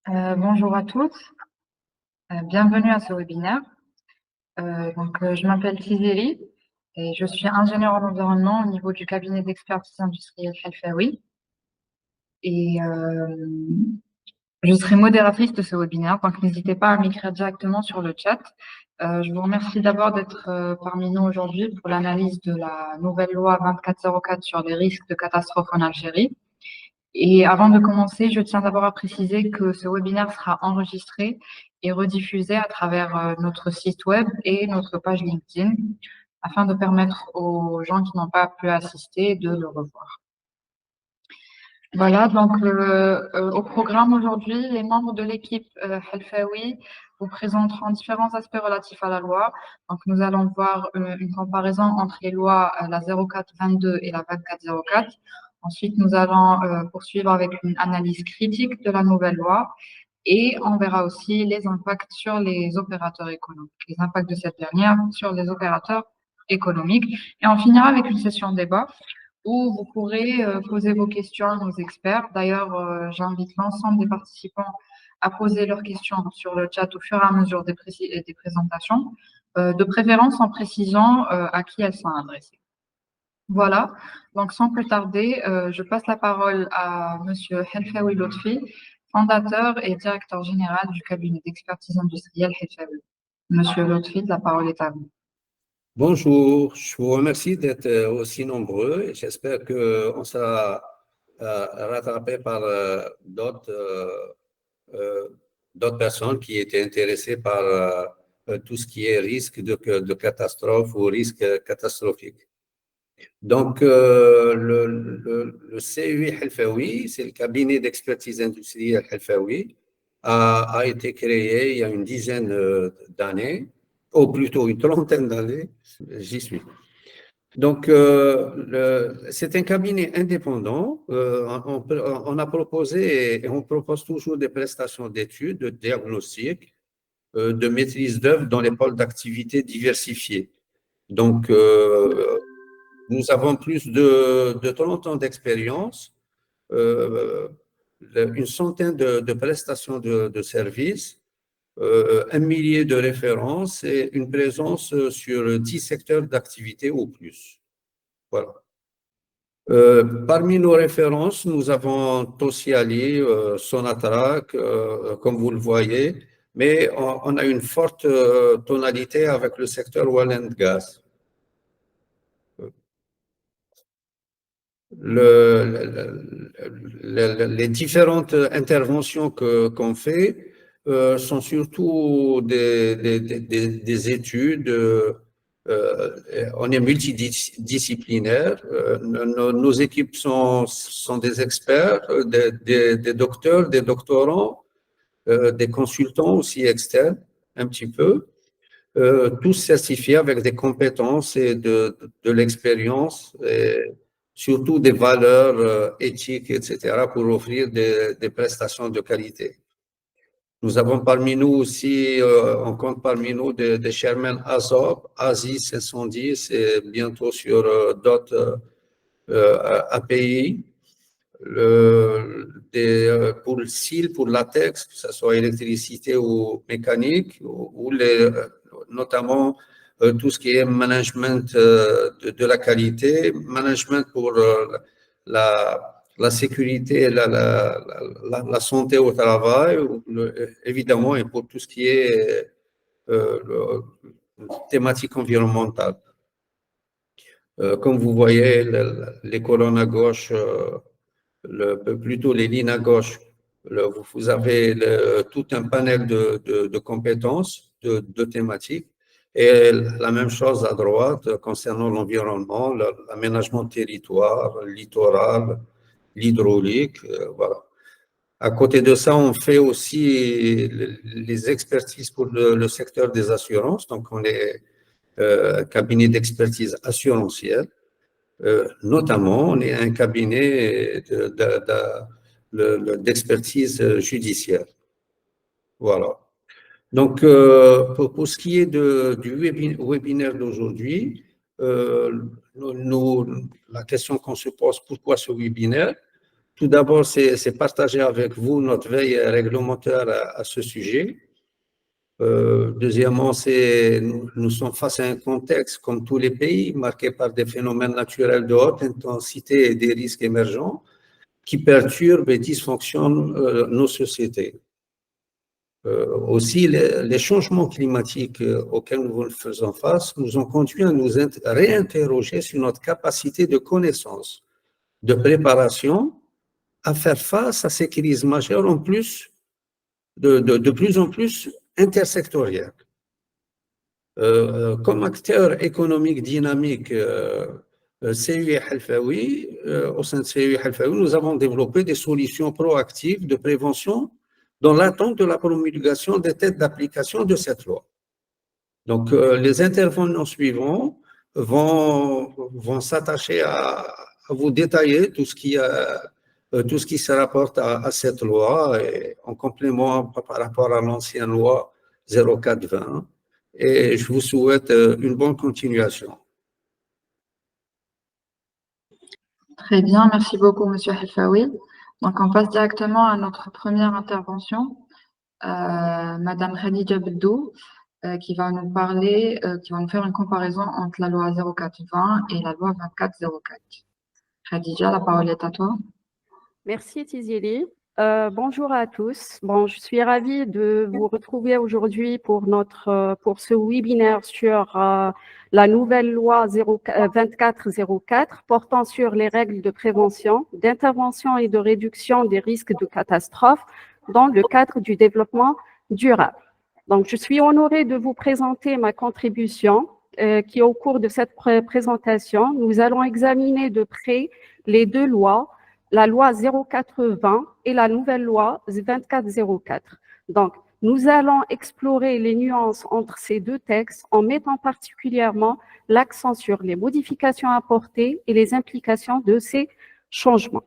Bonjour à tous, bienvenue à ce webinaire. Je m'appelle Tizeli et je suis ingénieure en environnement au niveau du cabinet d'expertise industrielle Khalfaoui. Et je serai modératrice de ce webinaire, donc n'hésitez pas à m'écrire directement sur le chat. Je vous remercie d'abord d'être parmi nous aujourd'hui pour l'analyse de la nouvelle loi 2404 sur les risques de catastrophe en Algérie. Et avant de commencer, je tiens d'abord à préciser que ce webinaire sera enregistré et rediffusé à travers notre site web et notre page LinkedIn afin de permettre aux gens qui n'ont pas pu assister de le revoir. Voilà, donc au programme aujourd'hui, les membres de l'équipe Khalfaoui vous présenteront différents aspects relatifs à la loi. Donc nous allons voir une comparaison entre les lois la 0422 et la 2404. Ensuite, nous allons poursuivre avec une analyse critique de la nouvelle loi et on verra aussi les impacts sur les opérateurs économiques, les impacts de cette dernière sur les opérateurs économiques. Et on finira avec une session débat où vous pourrez poser vos questions à nos experts. D'ailleurs, j'invite l'ensemble des participants à poser leurs questions sur le chat au fur et à mesure des présentations, de préférence en précisant à qui elles sont adressées. Voilà, donc sans plus tarder, je passe la parole à Monsieur Khalfaoui Lotfi, fondateur et directeur général du cabinet d'expertise industrielle Khalfaoui. Monsieur Lotfi, la parole est à vous. Bonjour, je vous remercie d'être aussi nombreux et j'espère qu'on sera rattrapé par d'autres personnes qui étaient intéressées par tout ce qui est risque de catastrophe ou risque catastrophique. Donc, le CEI Khalfaoui, c'est le cabinet d'expertise industrielle Khalfaoui, a été créé il y a une dizaine d'années, ou plutôt une trentaine d'années, j'y suis. Donc, c'est un cabinet indépendant. On a proposé et on propose toujours des prestations d'études, de diagnostic, de maîtrise d'œuvre dans les pôles d'activité diversifiés. Donc, nous avons plus de 30 ans d'expérience, une centaine de prestations de services, un millier de références et une présence sur 10 secteurs d'activité ou plus. Voilà. Parmi nos références, nous avons Tosiali, Sonatrach, comme vous le voyez, mais on a une forte tonalité avec le secteur oil and gas. Les différentes interventions qu'on fait sont surtout des études. On est multidisciplinaire. Nos équipes sont des experts, des docteurs, des doctorants, des consultants aussi externes, un petit peu. Tous certifiés avec des compétences et de l'expérience, et surtout des valeurs éthiques, etc., pour offrir des prestations de qualité. Nous avons parmi nous aussi, on compte parmi nous des chairmen ASOP, ASI 710 et bientôt sur d'autres API. Pour le SIL, pour latex, que ce soit électricité ou mécanique, ou notamment tout ce qui est management de la qualité, management pour la sécurité, la santé au travail, évidemment, et pour tout ce qui est thématique environnementale. Comme vous voyez, les colonnes à gauche, plutôt les lignes à gauche, vous avez tout un panel de compétences, de thématiques, et la même chose à droite concernant l'environnement, l'aménagement de territoire, le littoral, l'hydraulique, voilà. À côté de ça, on fait aussi les expertises pour le secteur des assurances, donc on est cabinet d'expertise assurantielle. Notamment, on est un cabinet d'expertise judiciaire. Voilà. Donc, pour ce qui est du webinaire d'aujourd'hui, la question qu'on se pose, pourquoi ce webinaire? Tout d'abord, c'est partager avec vous notre veille réglementaire à ce sujet. Deuxièmement, nous sommes face à un contexte, comme tous les pays, marqué par des phénomènes naturels de haute intensité et des risques émergents qui perturbent et dysfonctionnent nos sociétés. Aussi, les changements climatiques auxquels nous faisons face nous ont conduit à nous réinterroger sur notre capacité de connaissance, de préparation à faire face à ces crises majeures en plus de plus en plus intersectorielles. Comme acteur économique dynamique, CUI Halfaoui, au sein de CUI Halfaoui, nous avons développé des solutions proactives de prévention dans l'attente de la promulgation des têtes d'application de cette loi. Donc, les intervenants suivants vont s'attacher à vous détailler tout ce qui se rapporte à cette loi et en complément par rapport à l'ancienne loi 04-20. Et je vous souhaite une bonne continuation. Très bien, merci beaucoup, Monsieur Halfaoui. Donc, on passe directement à notre première intervention. Madame Khadija Beddou, qui va nous parler, qui va nous faire une comparaison entre la loi 04-20 et la loi 24-04. Khadija, la parole est à toi. Merci Tizieli. Bonjour à tous. Bon, je suis ravie de vous retrouver aujourd'hui pour ce webinaire sur la nouvelle loi 24-04 portant sur les règles de prévention, d'intervention et de réduction des risques de catastrophes dans le cadre du développement durable. Donc, je suis honorée de vous présenter ma contribution qui, au cours de cette présentation, nous allons examiner de près les deux lois, la loi 04-20 et la nouvelle loi 24-04. Donc, nous allons explorer les nuances entre ces deux textes en mettant particulièrement l'accent sur les modifications apportées et les implications de ces changements.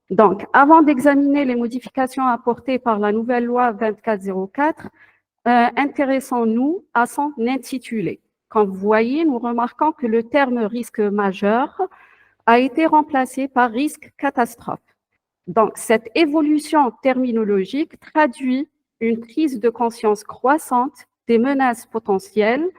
Donc, avant d'examiner les modifications apportées par la nouvelle loi 24-04, intéressons-nous à son intitulé. Comme vous voyez, nous remarquons que le terme risque majeur a été remplacé par risque catastrophe. Donc, cette évolution terminologique traduit une prise de conscience croissante des menaces potentielles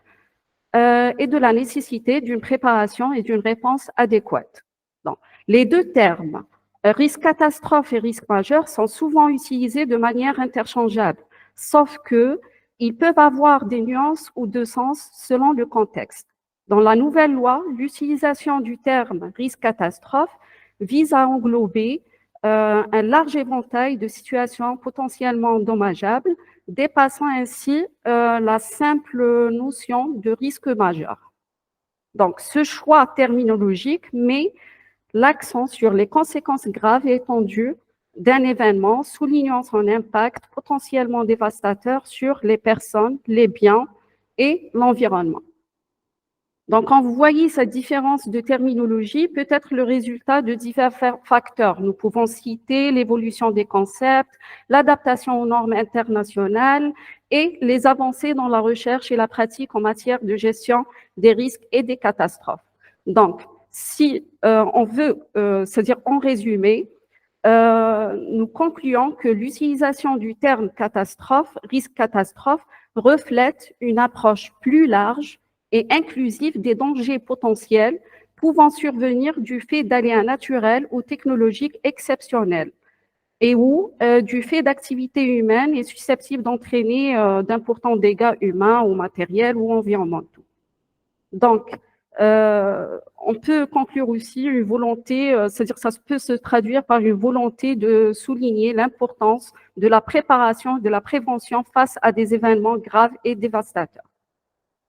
et de la nécessité d'une préparation et d'une réponse adéquate. Donc, les deux termes, risque catastrophe et risque majeur, sont souvent utilisés de manière interchangeable, sauf qu'ils peuvent avoir des nuances ou deux sens selon le contexte. Dans la nouvelle loi, l'utilisation du terme risque catastrophe vise à englober un large éventail de situations potentiellement dommageables, dépassant ainsi la simple notion de risque majeur. Donc, ce choix terminologique met l'accent sur les conséquences graves et étendues d'un événement, soulignant son impact potentiellement dévastateur sur les personnes, les biens et l'environnement. Donc, quand vous voyez cette différence de terminologie, peut être le résultat de divers facteurs. Nous pouvons citer l'évolution des concepts, l'adaptation aux normes internationales et les avancées dans la recherche et la pratique en matière de gestion des risques et des catastrophes. Donc, si on veut, c'est-à-dire en résumé, nous concluons que l'utilisation du terme catastrophe, risque catastrophe, reflète une approche plus large et inclusive des dangers potentiels pouvant survenir du fait d'aléas naturels ou technologiques exceptionnels et ou du fait d'activités humaines et susceptibles d'entraîner d'importants dégâts humains ou matériels ou environnementaux. Donc, on peut conclure aussi une volonté, c'est-à-dire ça peut se traduire par une volonté de souligner l'importance de la préparation, de la prévention face à des événements graves et dévastateurs.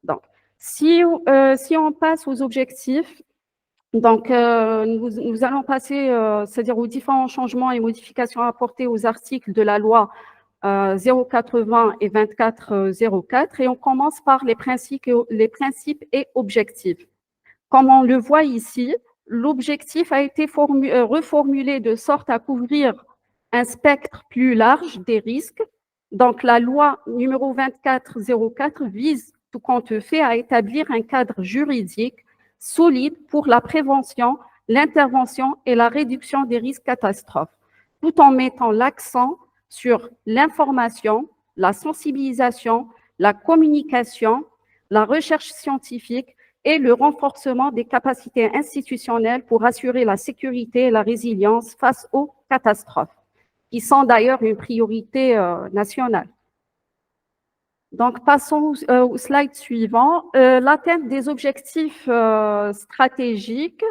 Donc, si on passe aux objectifs, donc nous allons passer, c'est-à-dire aux différents changements et modifications apportés aux articles de la loi 04-20 et 24-04, et on commence par les principes et objectifs. Comme on le voit ici, l'objectif a été reformulé de sorte à couvrir un spectre plus large des risques. Donc, la loi numéro 24-04 vise, tout compte fait, à établir un cadre juridique solide pour la prévention, l'intervention et la réduction des risques catastrophes. tout en mettant l'accent sur l'information, la sensibilisation, la communication, la recherche scientifique et le renforcement des capacités institutionnelles pour assurer la sécurité et la résilience face aux catastrophes, qui sont d'ailleurs une priorité nationale. Donc, passons au slide suivant. L'atteinte des objectifs stratégiques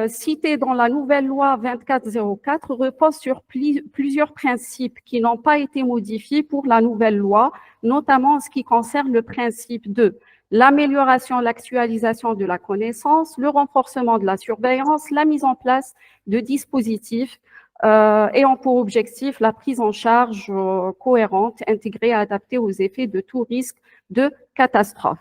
cités dans la nouvelle loi 2404 repose sur plusieurs principes qui n'ont pas été modifiés pour la nouvelle loi, notamment en ce qui concerne le principe de l'amélioration, l'actualisation de la connaissance, le renforcement de la surveillance, la mise en place de dispositifs ayant pour objectif la prise en charge cohérente, intégrée et adaptée aux effets de tout risque de catastrophe,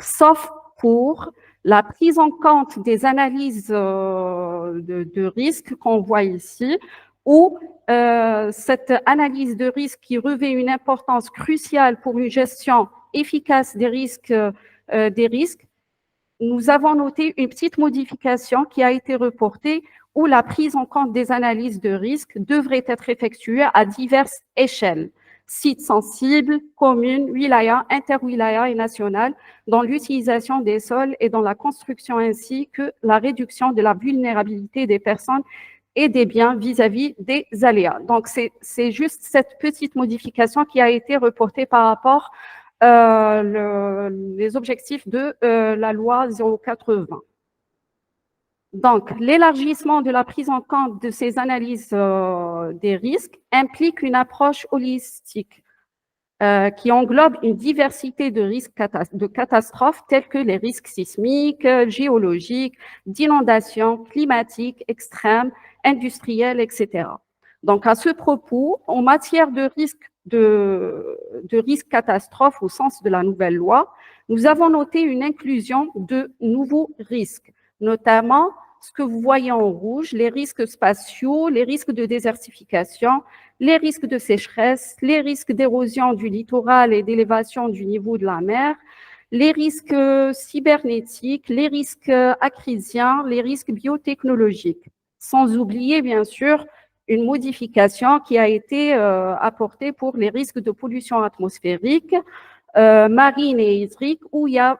sauf pour la prise en compte des analyses de risque qu'on voit ici, où cette analyse de risque qui revêt une importance cruciale pour une gestion efficace des risques, nous avons noté une petite modification qui a été reportée où la prise en compte des analyses de risque devrait être effectuée à diverses échelles, sites sensibles, communes, wilayas, interwilayas et nationales, dans l'utilisation des sols et dans la construction ainsi que la réduction de la vulnérabilité des personnes et des biens vis-à-vis des aléas. Donc, c'est juste cette petite modification qui a été reportée par rapport les objectifs de la loi 0420. Donc, l'élargissement de la prise en compte de ces analyses des risques implique une approche holistique qui englobe une diversité de risques de catastrophes tels que les risques sismiques, géologiques, d'inondations, climatiques, extrêmes, industriels, etc. Donc, à ce propos, en matière de risques catastrophes au sens de la nouvelle loi, nous avons noté une inclusion de nouveaux risques, notamment ce que vous voyez en rouge, les risques spatiaux, les risques de désertification, les risques de sécheresse, les risques d'érosion du littoral et d'élévation du niveau de la mer, les risques cybernétiques, les risques acrisiens, les risques biotechnologiques, sans oublier bien sûr une modification qui a été apportée pour les risques de pollution atmosphérique, marine et hydrique, où il y a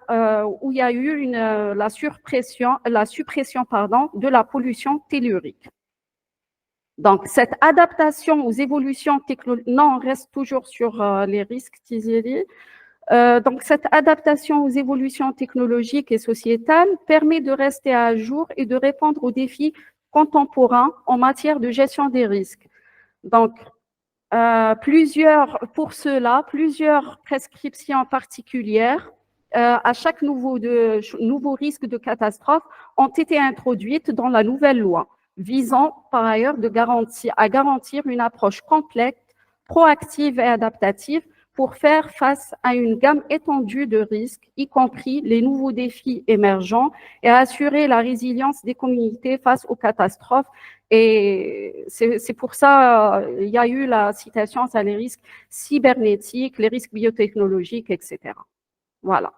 eu la suppression de la pollution tellurique. Donc, cette adaptation aux évolutions technologiques, non, on reste toujours sur les risques, Tizieli. Donc, cette adaptation aux évolutions technologiques et sociétales permet de rester à jour et de répondre aux défis contemporains en matière de gestion des risques. Donc, pour cela, plusieurs prescriptions particulières à chaque nouveau risque de catastrophe ont été introduites dans la nouvelle loi, visant par ailleurs à garantir une approche complète, proactive et adaptative pour faire face à une gamme étendue de risques, y compris les nouveaux défis émergents, et à assurer la résilience des communautés face aux catastrophes. Et c'est pour ça il y a eu la citation sur les risques cybernétiques, les risques biotechnologiques, etc. Voilà.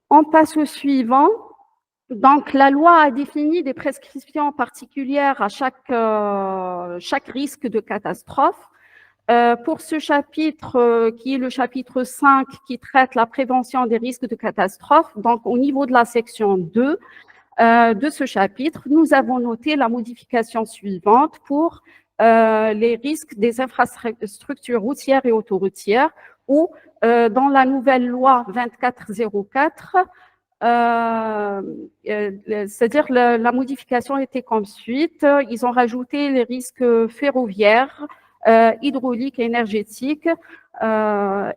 On passe au suivant. Donc, la loi a défini des prescriptions particulières à chaque risque de catastrophe. Pour ce chapitre, qui est le chapitre 5, qui traite la prévention des risques de catastrophe, donc au niveau de la section 2 de ce chapitre, nous avons noté la modification suivante pour les risques des infrastructures routières et autoroutières, où dans la nouvelle loi 2404, c'est-à-dire la modification était comme suite. Ils ont rajouté les risques ferroviaires, hydrauliques et énergétiques,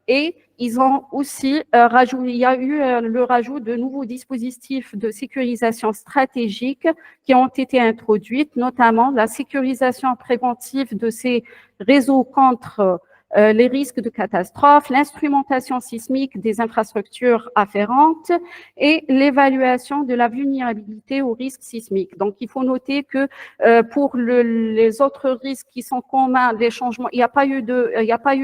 et ils ont aussi il y a eu le rajout de nouveaux dispositifs de sécurisation stratégique qui ont été introduits, notamment la sécurisation préventive de ces réseaux contre les risques de catastrophe, l'instrumentation sismique des infrastructures afférentes et l'évaluation de la vulnérabilité aux risques sismiques. Donc, il faut noter que pour les autres risques qui sont communs, des changements, il n'y a pas eu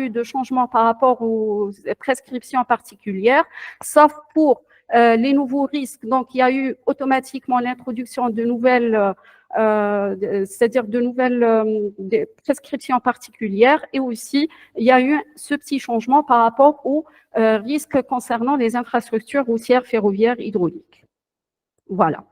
de changement par rapport aux prescriptions particulières, sauf pour les nouveaux risques. Donc, il y a eu automatiquement l'introduction de nouvelles c'est-à-dire de nouvelles des prescriptions particulières, et aussi il y a eu ce petit changement par rapport aux risques concernant les infrastructures routières, ferroviaires, hydrauliques. Voilà.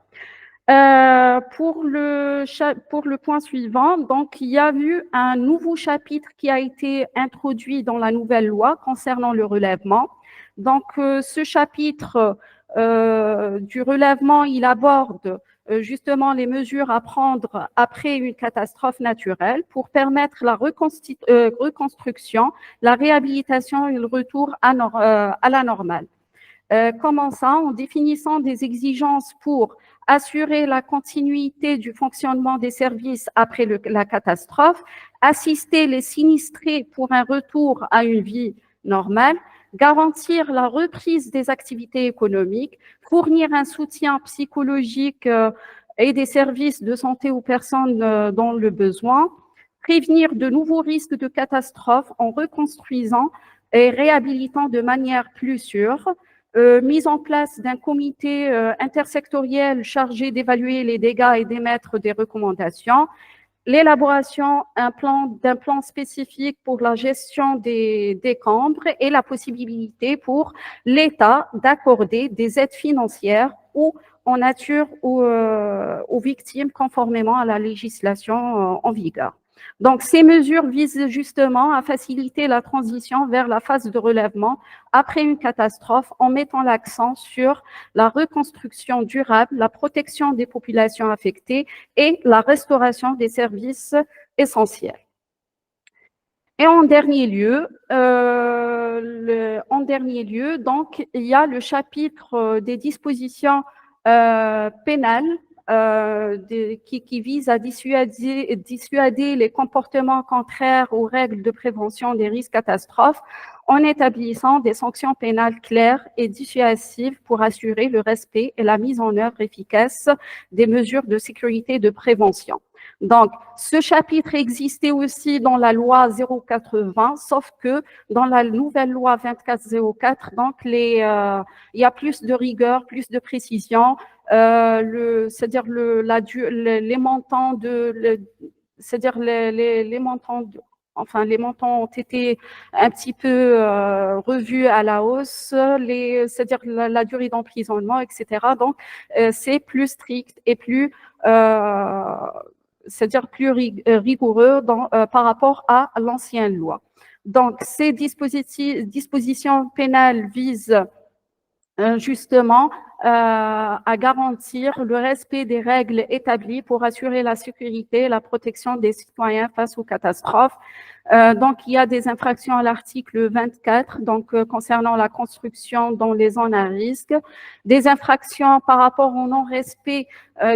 Pour le point suivant, donc il y a eu un nouveau chapitre qui a été introduit dans la nouvelle loi concernant le relèvement. Donc ce chapitre du relèvement, il aborde justement les mesures à prendre après une catastrophe naturelle pour permettre la reconstruction, la réhabilitation et le retour à la normale. Comment ça? En définissant des exigences pour assurer la continuité du fonctionnement des services après la catastrophe, assister les sinistrés pour un retour à une vie normale, garantir la reprise des activités économiques, fournir un soutien psychologique et des services de santé aux personnes dans le besoin, prévenir de nouveaux risques de catastrophe en reconstruisant et réhabilitant de manière plus sûre, mise en place d'un comité intersectoriel chargé d'évaluer les dégâts et d'émettre des recommandations, l'élaboration d'un plan spécifique pour la gestion des décombres et la possibilité pour l'État d'accorder des aides financières ou en nature aux victimes conformément à la législation en vigueur. Donc, ces mesures visent justement à faciliter la transition vers la phase de relèvement après une catastrophe en mettant l'accent sur la reconstruction durable, la protection des populations affectées et la restauration des services essentiels. Et en dernier lieu, donc, il y a le chapitre des dispositions pénales qui vise à dissuader les comportements contraires aux règles de prévention des risques catastrophes en établissant des sanctions pénales claires et dissuasives pour assurer le respect et la mise en œuvre efficace des mesures de sécurité et de prévention. Donc, ce chapitre existait aussi dans la loi 080, sauf que dans la nouvelle loi 2404, donc il y a plus de rigueur, plus de précision, c'est-à-dire les montants les montants ont été un petit peu revus à la hausse, c'est-à-dire la durée d'emprisonnement, etc. Donc, c'est plus strict et plus c'est-à-dire plus rigoureux par rapport à l'ancienne loi. Donc, ces dispositions pénales visent justement à garantir le respect des règles établies pour assurer la sécurité et la protection des citoyens face aux catastrophes. Donc, il y a des infractions à l'article 24, donc concernant la construction dans les zones à risque, des infractions par rapport au non-respect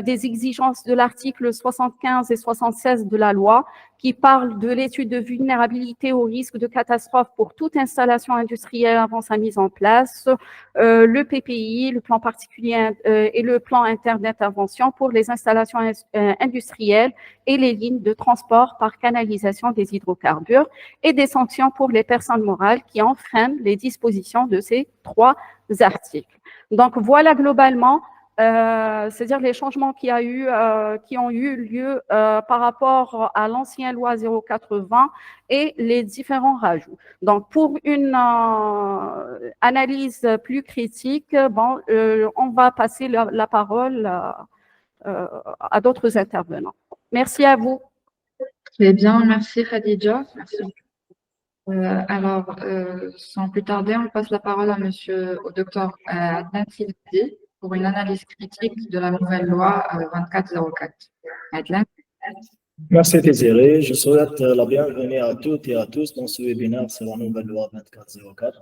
des exigences de l'article 75 et 76 de la loi, qui parle de l'étude de vulnérabilité au risque de catastrophe pour toute installation industrielle avant sa mise en place, le PPI, le plan particulier et le plan interne d'intervention pour les installations industrielles et les lignes de transport par canalisation des hydrocarbures, et des sanctions pour les personnes morales qui enfreignent les dispositions de ces trois articles. Donc voilà globalement, c'est-à-dire les changements qui ont eu lieu par rapport à l'ancienne loi 080 et les différents rajouts. Donc pour une analyse plus critique, on va passer la parole à d'autres intervenants. Merci à vous. Très bien, merci Khadija. Merci. Sans plus tarder, on passe la parole au docteur Adnan Sildi pour une analyse critique de la nouvelle loi 2404. Adnan. Merci Désiré. Je souhaite la bienvenue à toutes et à tous dans ce webinaire sur la nouvelle loi 2404.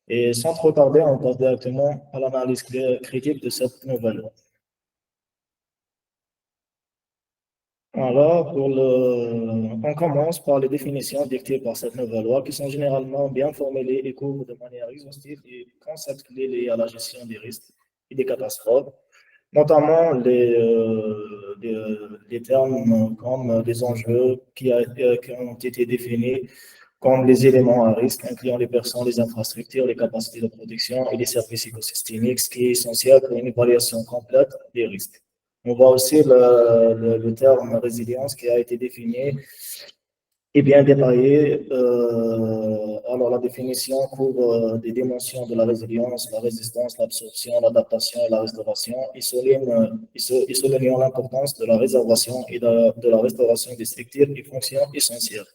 Et sans trop tarder, on passe directement à l'analyse critique de cette nouvelle loi. Alors, on commence par les définitions dictées par cette nouvelle loi qui sont généralement bien formulées et couvrent de manière exhaustive les concepts clés liés à la gestion des risques et des catastrophes, notamment les termes comme des enjeux qui ont été définis comme les éléments à risque, incluant les personnes, les infrastructures, les capacités de protection et les services écosystémiques, ce qui est essentiel pour une évaluation complète des risques. On voit aussi le terme résilience qui a été défini et bien détaillé. Alors, la définition couvre des dimensions de la résilience, la résistance, l'absorption, l'adaptation et la restauration. Il souligne l'importance de la réservation et de la restauration des structures et fonctions essentielles.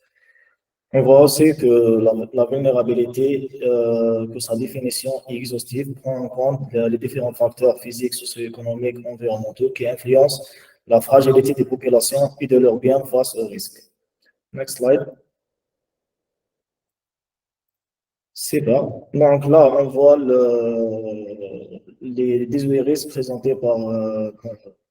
On voit aussi que la vulnérabilité, que sa définition est exhaustive, prend en compte les différents facteurs physiques, socio-économiques, environnementaux qui influencent la fragilité des populations et de leurs biens face aux risques. Next slide. C'est bon. Donc là, on voit les 18 risques présentés par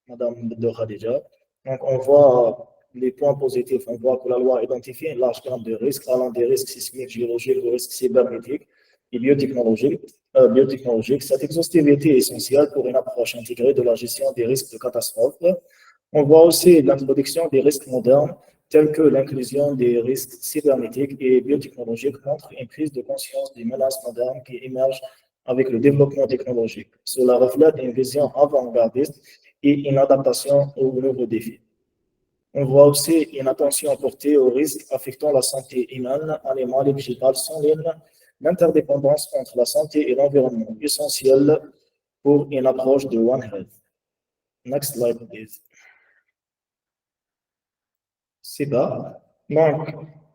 Madame de Khadija. Donc, on voit les points positifs. On voit que la loi identifie une large gamme de risques, allant des risques sismiques, géologiques, aux risques cybernétiques et biotechnologiques. Cette exhaustivité est essentielle pour une approche intégrée de la gestion des risques de catastrophe. On voit aussi l'introduction des risques modernes, tels que l'inclusion des risques cybernétiques et biotechnologiques, montre une prise de conscience des menaces modernes qui émergent avec le développement technologique. Cela reflète une vision avant-gardiste et une adaptation aux nouveaux défis. On voit aussi une attention portée aux risques affectant la santé humaine, animale et végétale, sans l'interdépendance entre la santé et l'environnement, essentielle pour une approche de One Health. Next slide, please. C'est bas. Donc,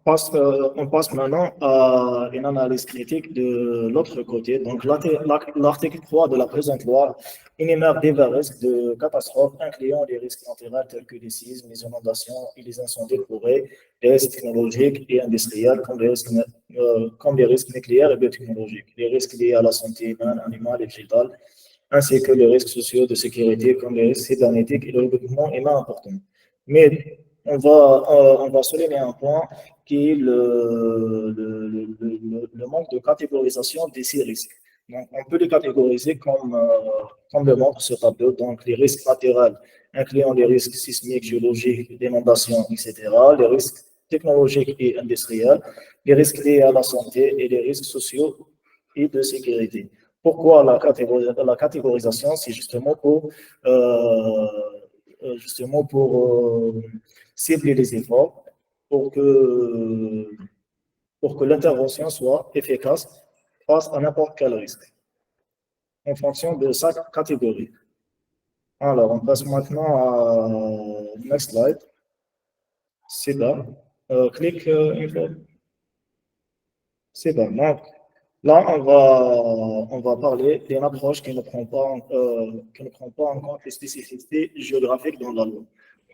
on passe maintenant à une analyse critique de l'autre côté. Donc, l'article 3 de la présente loi énumère divers risques de catastrophes, incluant les risques naturels tels que les séismes, les inondations et les incendies de forêt, les risques technologiques et industriels comme les risques nucléaires et biotechnologiques, les risques liés à la santé humaine, animale et végétale, ainsi que les risques sociaux de sécurité comme les risques cybernétiques et le développement humain important. Mais on va souligner un point qui est le manque de catégorisation de ces risques. Donc, on peut les catégoriser comme le montre ce tableau. Donc, les risques naturels, incluant les risques sismiques, géologiques, d'inondation, etc., les risques technologiques et industriels, les risques liés à la santé et les risques sociaux et de sécurité. Pourquoi la catégorisation? C'est justement pour cibler les efforts pour que l'intervention soit efficace face à n'importe quel risque en fonction de sa catégorie. Alors, on passe maintenant à next slide. C'est là. Clique une fois. C'est bon. Donc, là, on va parler d'une approche qui ne prend pas en compte les spécificités géographiques dans la loi.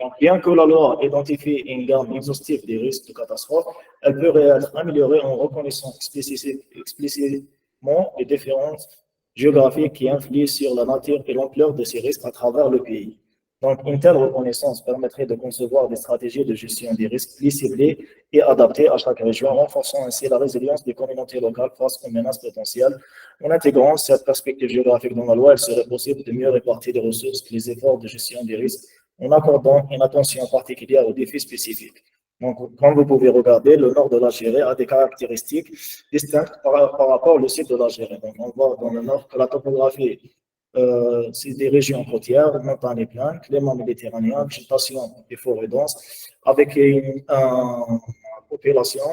Donc, bien que la loi identifie une gamme exhaustive des risques de catastrophe, elle peut être améliorée en reconnaissant explicitement les différences géographiques qui influent sur la nature et l'ampleur de ces risques à travers le pays. Donc, une telle reconnaissance permettrait de concevoir des stratégies de gestion des risques plus ciblées et adaptées à chaque région, renforçant ainsi la résilience des communautés locales face aux menaces potentielles. En intégrant cette perspective géographique dans la loi, il serait possible de mieux répartir les ressources et les efforts de gestion des risques en accordant une attention particulière aux défis spécifiques. Donc, comme vous pouvez regarder, le nord de l'Algérie a des caractéristiques distinctes par rapport au sud de l'Algérie. Donc, on voit dans le nord que la topographie, c'est des régions côtières, montagnes et plaines, climat méditerranéen, végétation et forêts denses, avec une population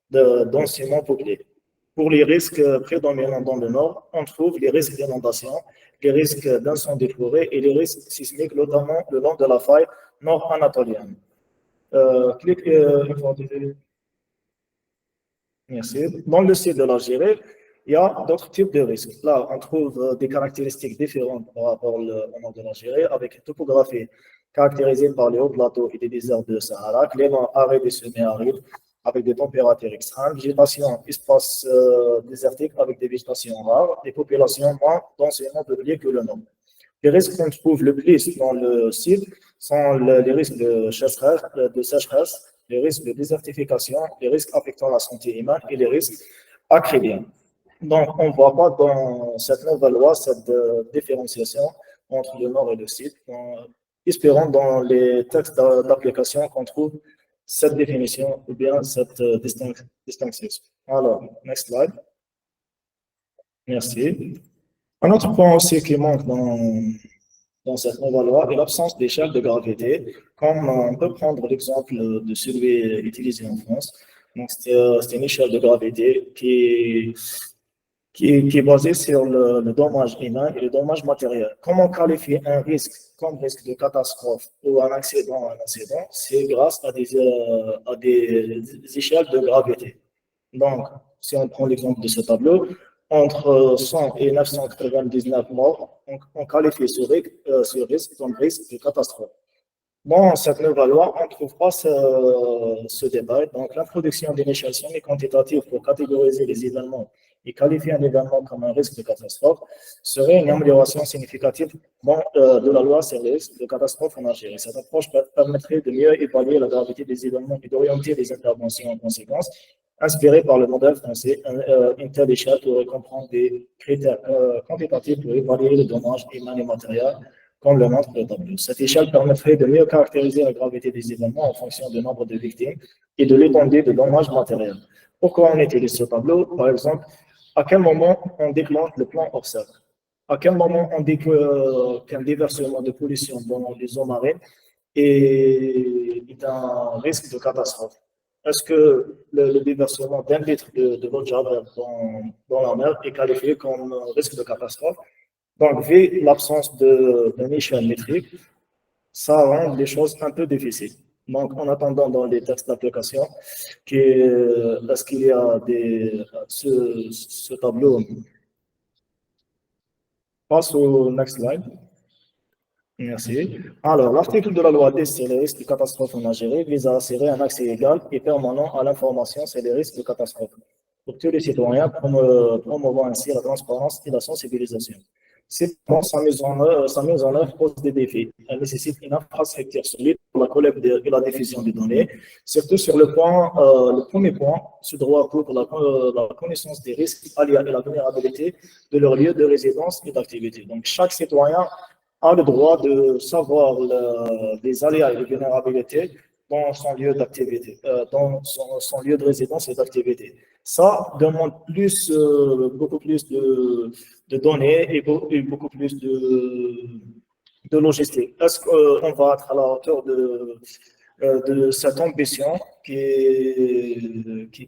densément peuplée. Pour les risques prédominants dans le nord, on trouve les risques d'inondation, les risques d'incendie de forêt et les risques sismiques, notamment le long de la faille nord-anatolienne. Merci. Dans le sud de l'Algérie, il y a d'autres types de risques. Là, on trouve des caractéristiques différentes par rapport au nord de l'Algérie, avec une topographie caractérisée par les hauts plateaux et des déserts de Sahara, climat aride et semi-aride, avec des températures extrêmes, végétation, espace désertique avec des végétations rares, des populations moins densément peuplées que le nord. Les risques qu'on trouve le plus dans le sud sont les risques de sécheresse, les risques de désertification, les risques affectant la santé humaine et les risques acridiens. Donc, on ne voit pas dans cette nouvelle loi cette différenciation entre le nord et le sud. Espérons dans les textes d'application qu'on trouve cette définition ou bien cette distinction. Alors, next slide. Merci. Un autre point aussi qui manque dans cette nouvelle loi est l'absence d'échelle de gravité, comme on peut prendre l'exemple de celui utilisé en France. Donc, c'est une échelle de gravité qui est basée sur le dommage humain et le dommage matériel. Comment qualifier un risque comme risque de catastrophe ou un accident, c'est grâce à des échelles de gravité. Donc, si on prend l'exemple de ce tableau, entre 100 et 999 morts, on qualifie ce risque comme risque de catastrophe. Dans cette nouvelle loi, on ne trouve pas ce débat. Donc, l'introduction d'une échelle semi-quantitative pour catégoriser les événements et qualifier un événement comme un risque de catastrophe serait une amélioration significative de la loi sur les risques de catastrophe en Algérie. Cette approche permettrait de mieux évaluer la gravité des événements et d'orienter les interventions en conséquence. Inspiré par le modèle français, une telle échelle pourrait comprendre des critères quantitatifs pour évaluer le dommage humain et matériel, comme le montre le tableau. Cette échelle permettrait de mieux caractériser la gravité des événements en fonction du nombre de victimes et de l'étendue de dommages matériels. Pourquoi on utilise ce tableau? Par exemple, à quel moment on déclenche le plan Orsec? À quel moment on dit qu'un déversement de pollution dans les eaux marines est un risque de catastrophe? Est-ce que le déversement d'un litre de l'eau de javel dans la mer est qualifié comme risque de catastrophe? Donc, vu l'absence d'une échelle métrique, ça rend les choses un peu difficiles. Donc, en attendant dans les textes d'application, est-ce qu'il y a ce tableau? Passe au next slide. Merci. Alors, l'article de la loi D sur les risques de catastrophe en Algérie vise à assurer un accès égal et permanent à l'information sur les risques de catastrophe pour tous les citoyens, promouvant ainsi la transparence et la sensibilisation. Cependant, sa mise en œuvre pose des défis. Elle nécessite une infrastructure solide pour la collecte et la diffusion des données. Surtout sur le premier point, ce droit couvre la connaissance des risques, aléas et la vulnérabilité de leur lieu de résidence et d'activité. Donc, chaque citoyen a le droit de savoir les aléas et les vulnérabilités dans son lieu d'activité, dans son lieu de résidence et d'activité. Ça demande beaucoup plus de données et beaucoup plus de logistique. Est-ce qu'on va être à la hauteur de cette ambition qui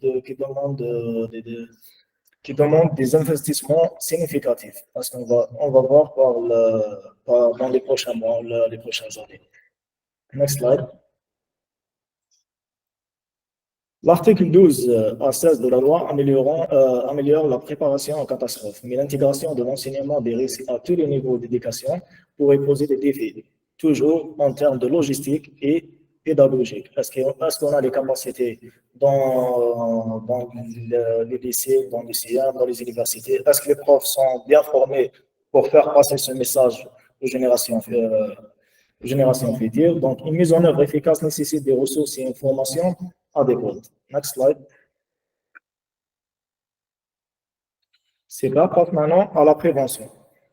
demande des investissements significatifs? Parce on va voir dans les prochains mois, les prochaines années. Next slide. L'article 12 à 16 de la loi améliore la préparation aux catastrophes, mais l'intégration de l'enseignement des risques à tous les niveaux d'éducation pourrait poser des défis, toujours en termes de logistique et pédagogique. Est-ce qu'on a les capacités dans les lycées, dans les CIA, dans les universités? Est-ce que les profs sont bien formés pour faire passer ce message aux générations futures? Donc, une mise en œuvre efficace nécessite des ressources et informations adéquates. Next slide. C'est là, passe maintenant à la prévention.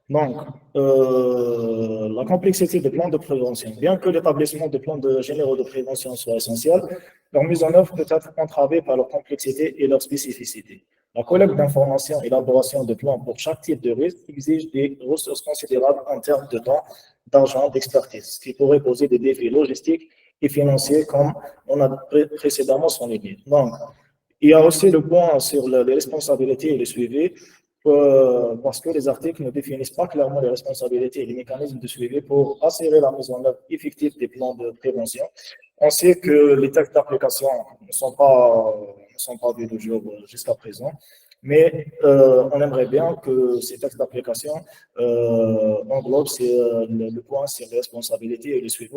Donc, la complexité des plans de prévention. Bien que l'établissement de plans généraux de prévention soit essentiel, leur mise en œuvre peut être entravée par leur complexité et leur spécificité. La collecte d'informations et l'élaboration de plans pour chaque type de risque exige des ressources considérables en termes de temps, d'argent, d'expertise, ce qui pourrait poser des défis logistiques et financiers comme on a précédemment souligné. Donc, il y a aussi le point sur les responsabilités et le suivi, parce que les articles ne définissent pas clairement les responsabilités et les mécanismes de suivi pour assurer la mise en œuvre effective des plans de prévention. On sait que les textes d'application ne sont pas vus de jour jusqu'à présent, mais on aimerait bien que ces textes d'application englobent le point sur les responsabilités et le suivi,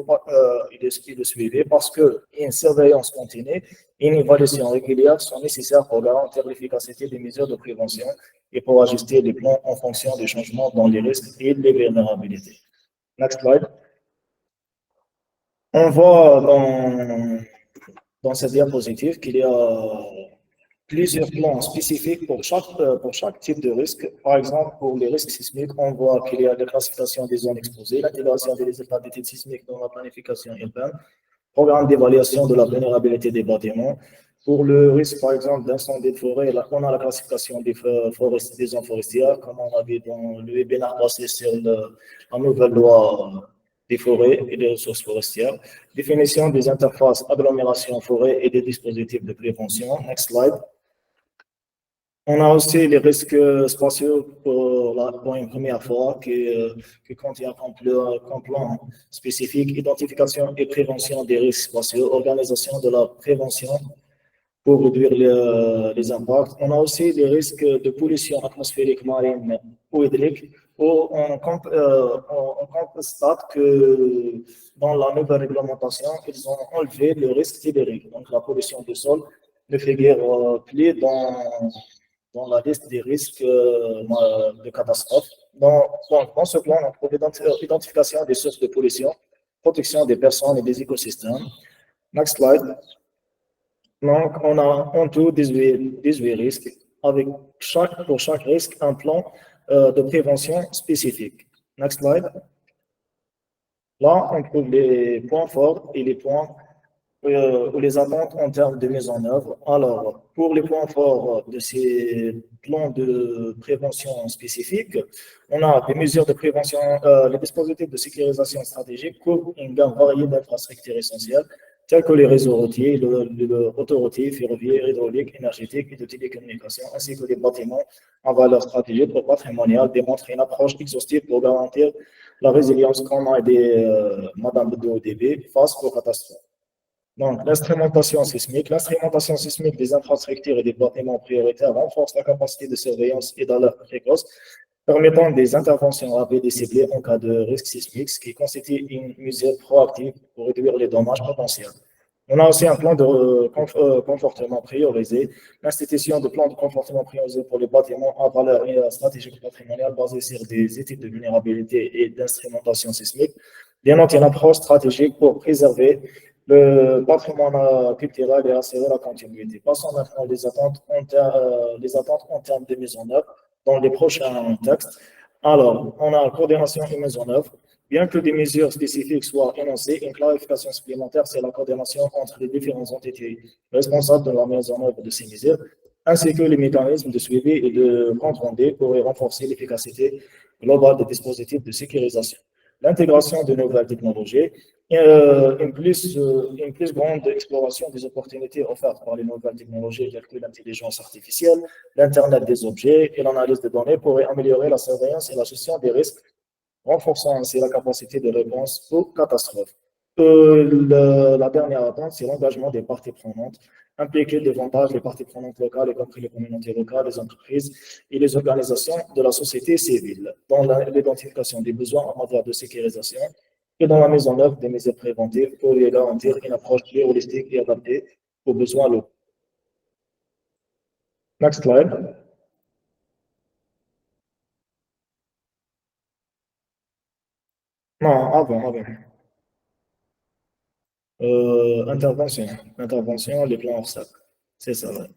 parce qu'une surveillance continue et une évaluation régulière sont nécessaires pour garantir l'efficacité des mesures de prévention et pour ajuster les plans en fonction des changements dans les risques et les vulnérabilités. Next slide. On voit dans cette diapositive qu'il y a plusieurs plans spécifiques pour chaque type de risque. Par exemple, pour les risques sismiques, on voit qu'il y a la classification des zones exposées, l'intégration des résultats d'études sismiques dans la planification urbaine, programme d'évaluation de la vulnérabilité des bâtiments, Pour le risque, par exemple, d'incendie de forêt, là, on a la classification des zones forestières, comme on a vu dans le webinaire passé sur la nouvelle loi des forêts et des ressources forestières. Définition des interfaces agglomération-forêt et des dispositifs de prévention. Next slide. On a aussi les risques spatiaux pour une première fois qui contient un plan spécifique, identification et prévention des risques spatiaux, organisation de la prévention pour réduire les impacts. On a aussi les risques de pollution atmosphérique marine ou hydrique, où on constate que dans la nouvelle réglementation, ils ont enlevé le risque hydrique. Donc la pollution du sol ne figure plus dans la liste des risques de catastrophe. Dans ce plan, on trouve l'identification des sources de pollution, protection des personnes et des écosystèmes. Next slide. Donc, on a en tout 18 risques, avec pour chaque risque un plan de prévention spécifique. Next slide. Là, on trouve les points forts et les points ou les attentes en termes de mise en œuvre. Alors, pour les points forts de ces plans de prévention spécifiques, on a des mesures de prévention, les dispositifs de sécurisation stratégique couvrent une gamme variée d'infrastructures essentielles, tels que les réseaux routiers, autoroutiers, ferroviaires, hydrauliques, énergétiques et de télécommunications, ainsi que les bâtiments en valeur stratégique ou patrimoniale, démontrent une approche exhaustive pour garantir la résilience, comme a aidé Madame de DB face aux catastrophes. Donc, l'instrumentation sismique des infrastructures et des bâtiments prioritaires renforce la capacité de surveillance et d'alerte précoce, permettant des interventions rapides et ciblées en cas de risque sismique, ce qui constitue une mesure proactive pour réduire les dommages potentiels. On a aussi un plan de comportement priorisé, l'institution de plans de comportement priorisé pour les bâtiments à valeur stratégique patrimoniale basés sur des études de vulnérabilité et d'instrumentation sismique, dénote une approche stratégique pour préserver le patrimoine culturel et assurer la continuité. Passons maintenant les attentes en termes de mise en œuvre dans les prochains textes. Alors, on a coordination et mise en œuvre. Bien que des mesures spécifiques soient énoncées, une clarification supplémentaire, c'est la coordination entre les différentes entités responsables de la mise en œuvre de ces mesures, ainsi que les mécanismes de suivi et de compte rendu pour renforcer l'efficacité globale des dispositifs de sécurisation. L'intégration de nouvelles technologies, une plus grande exploration des opportunités offertes par les nouvelles technologies telles que l'intelligence artificielle, l'Internet des objets et l'analyse des données pourraient améliorer la surveillance et la gestion des risques, renforçant ainsi la capacité de réponse aux catastrophes. La dernière attente, c'est l'engagement des parties prenantes, impliquer davantage les parties prenantes locales, y compris les communautés locales, les entreprises et les organisations de la société civile, dans l'identification des besoins en matière de sécurisation et dans la mise en œuvre des mesures préventives pour y garantir une approche plus holistique et adaptée aux besoins locaux. Next slide. Non, avant. Intervention, les plans hors-sac. C'est ça, ouais.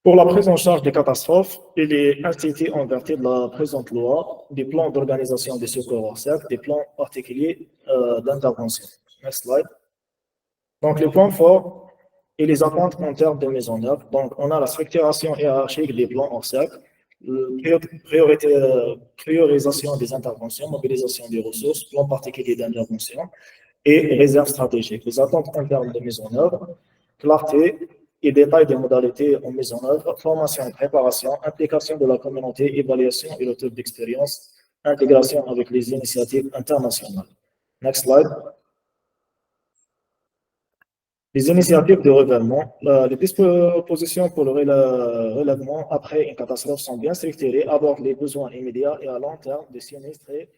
Pour la prise en charge des catastrophes, il est institué en vertu de la présente loi des plans d'organisation des secours hors-sac, des plans particuliers d'intervention. Next slide. Donc, les points forts et les attentes en termes de mise en œuvre. Donc, on a la structuration hiérarchique des plans hors-sac, priorisation des interventions, mobilisation des ressources, plan particulier d'intervention et réserve stratégique. Les attentes en termes de mise en œuvre, clarté et détail des modalités en mise en œuvre, formation et préparation, implication de la communauté, évaluation et retour d'expérience, intégration avec les initiatives internationales. Next slide. Les initiatives de relèvement. Les dispositions pour le relèvement après une catastrophe sont bien structurées, abordent les besoins immédiats et à long terme des sinistrés.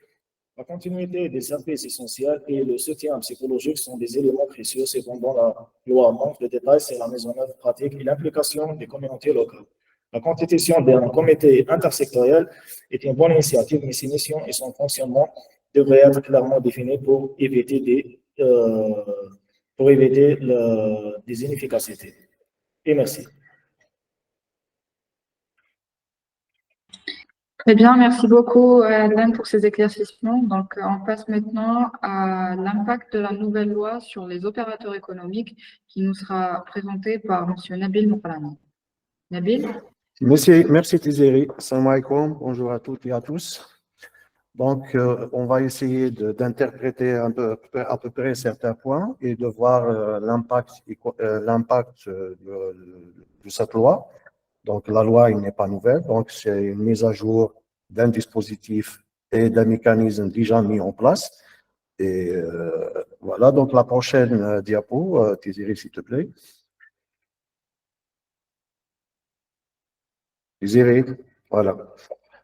La continuité des services essentiels et le soutien psychologique sont des éléments précieux. Cependant, la loi manque de détails sur la mise en œuvre pratique et l'implication des communautés locales. La constitution d'un comité intersectoriel est une bonne initiative, mais ses missions et son fonctionnement devraient être clairement définis pour éviter des inefficacités. Et merci. Très bien, merci beaucoup, Hélène, pour ces éclaircissements. Donc, on passe maintenant à l'impact de la nouvelle loi sur les opérateurs économiques qui nous sera présenté par M. Nabil Mourlani. Nabil? Merci Thierry. Salam alaikum. Bonjour à toutes et à tous. Donc, on va essayer d'interpréter à peu près certains points et de voir l'impact de cette loi. Donc, la loi, il n'est pas nouvelle. Donc, c'est une mise à jour d'un dispositif et d'un mécanisme déjà mis en place. Et voilà, donc la prochaine diapo, Thierry, s'il te plaît. Thierry, voilà.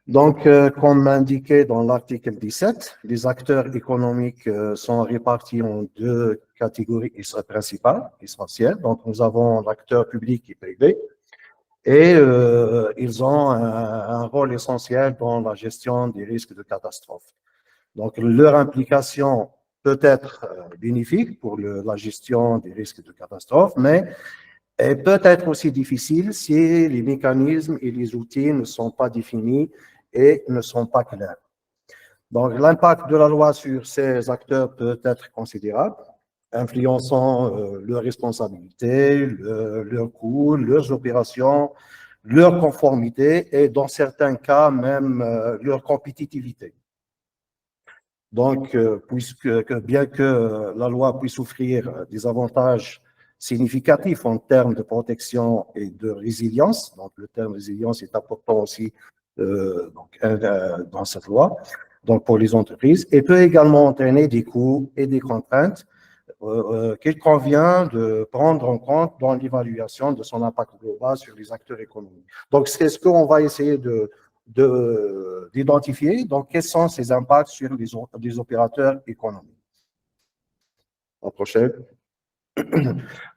Donc, comme indiqué dans l'article 17, les acteurs économiques sont répartis en deux catégories principales, essentielles. Donc, nous avons l'acteur public et privé, et ils ont un rôle essentiel dans la gestion des risques de catastrophe. Donc, leur implication peut être bénéfique pour la gestion des risques de catastrophe, mais elle peut être aussi difficile si les mécanismes et les outils ne sont pas définis et ne sont pas clairs. Donc, l'impact de la loi sur ces acteurs peut être considérable, influençant leurs responsabilités, leurs coûts, leurs opérations, leur conformité et, dans certains cas, même leur compétitivité. Donc, bien que la loi puisse offrir des avantages significatifs en termes de protection et de résilience, donc le terme résilience est important aussi dans cette loi, donc pour les entreprises, et peut également entraîner des coûts et des contraintes qu'il convient de prendre en compte dans l'évaluation de son impact global sur les acteurs économiques. Donc, c'est ce qu'on va essayer d'identifier. Donc, quels sont ces impacts sur les opérateurs économiques? La prochaine.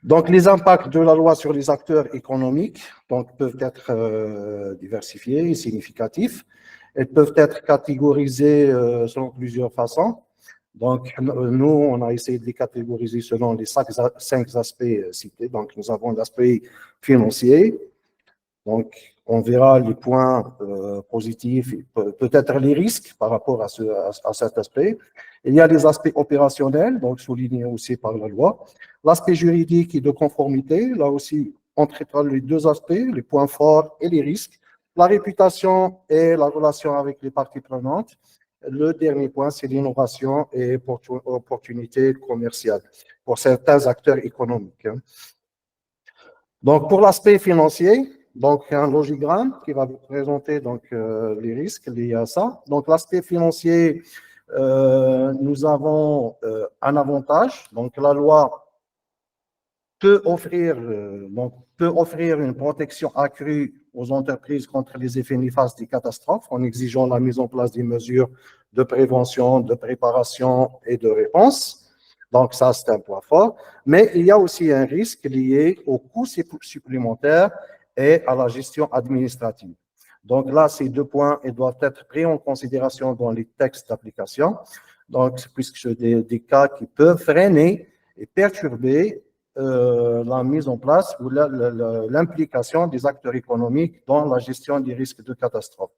Donc, les impacts de la loi sur les acteurs économiques peuvent être diversifiés et significatifs. Elles peuvent être catégorisées selon plusieurs façons. Donc, nous, on a essayé de les catégoriser selon les cinq aspects cités. Donc, nous avons l'aspect financier. Donc, on verra les points positifs, peut-être les risques par rapport à cet aspect. Il y a les aspects opérationnels, donc soulignés aussi par la loi. L'aspect juridique et de conformité, là aussi, on traitera les deux aspects, les points forts et les risques. La réputation et la relation avec les parties prenantes. Le dernier point, c'est l'innovation et opportunités commerciales pour certains acteurs économiques. Donc, pour l'aspect financier, donc un logigramme qui va vous présenter donc les risques liés à ça. Donc, l'aspect financier, nous avons un avantage. Donc, la loi peut offrir une protection accrue aux entreprises contre les effets néfastes des catastrophes en exigeant la mise en place des mesures de prévention, de préparation et de réponse. Donc, ça, c'est un point fort. Mais il y a aussi un risque lié aux coûts supplémentaires et à la gestion administrative. Donc là, ces deux points ils doivent être pris en considération dans les textes d'application. Donc, puisque c'est des cas qui peuvent freiner et perturber la mise en place ou l'implication des acteurs économiques dans la gestion des risques de catastrophe.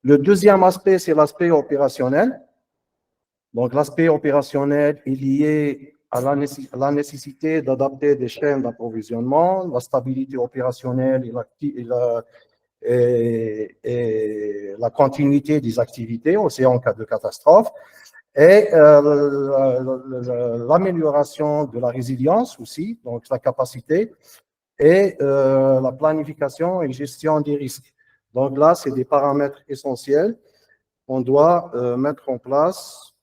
Le deuxième aspect, c'est l'aspect opérationnel. Donc, l'aspect opérationnel est lié à la nécessité d'adapter des chaînes d'approvisionnement, la stabilité opérationnelle et la continuité des activités aussi en cas de catastrophe, et l'amélioration de la résilience aussi, donc la capacité, et la planification et gestion des risques. Donc là, c'est des paramètres essentiels qu'on doit mettre en place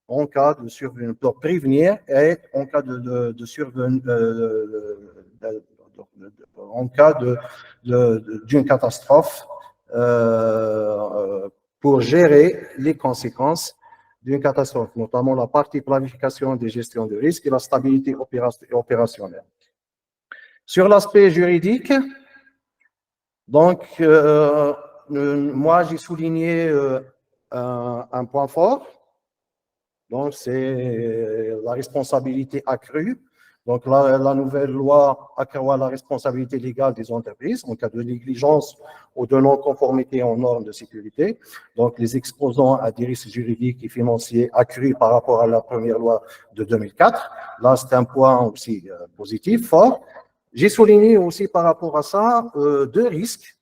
en cas de survenue, pour prévenir et en cas de survenue, en cas d'une catastrophe, pour gérer les conséquences d'une catastrophe, notamment la partie planification des gestions de risque et la stabilité opérationnelle. Sur l'aspect juridique, donc, moi, j'ai souligné un point fort. Donc, c'est la responsabilité accrue. Donc, la nouvelle loi accroît la responsabilité légale des entreprises en cas de négligence ou de non-conformité aux normes de sécurité. Donc, les exposant à des risques juridiques et financiers accrus par rapport à la première loi de 2004. Là, c'est un point aussi positif, fort. J'ai souligné aussi par rapport à ça deux risques.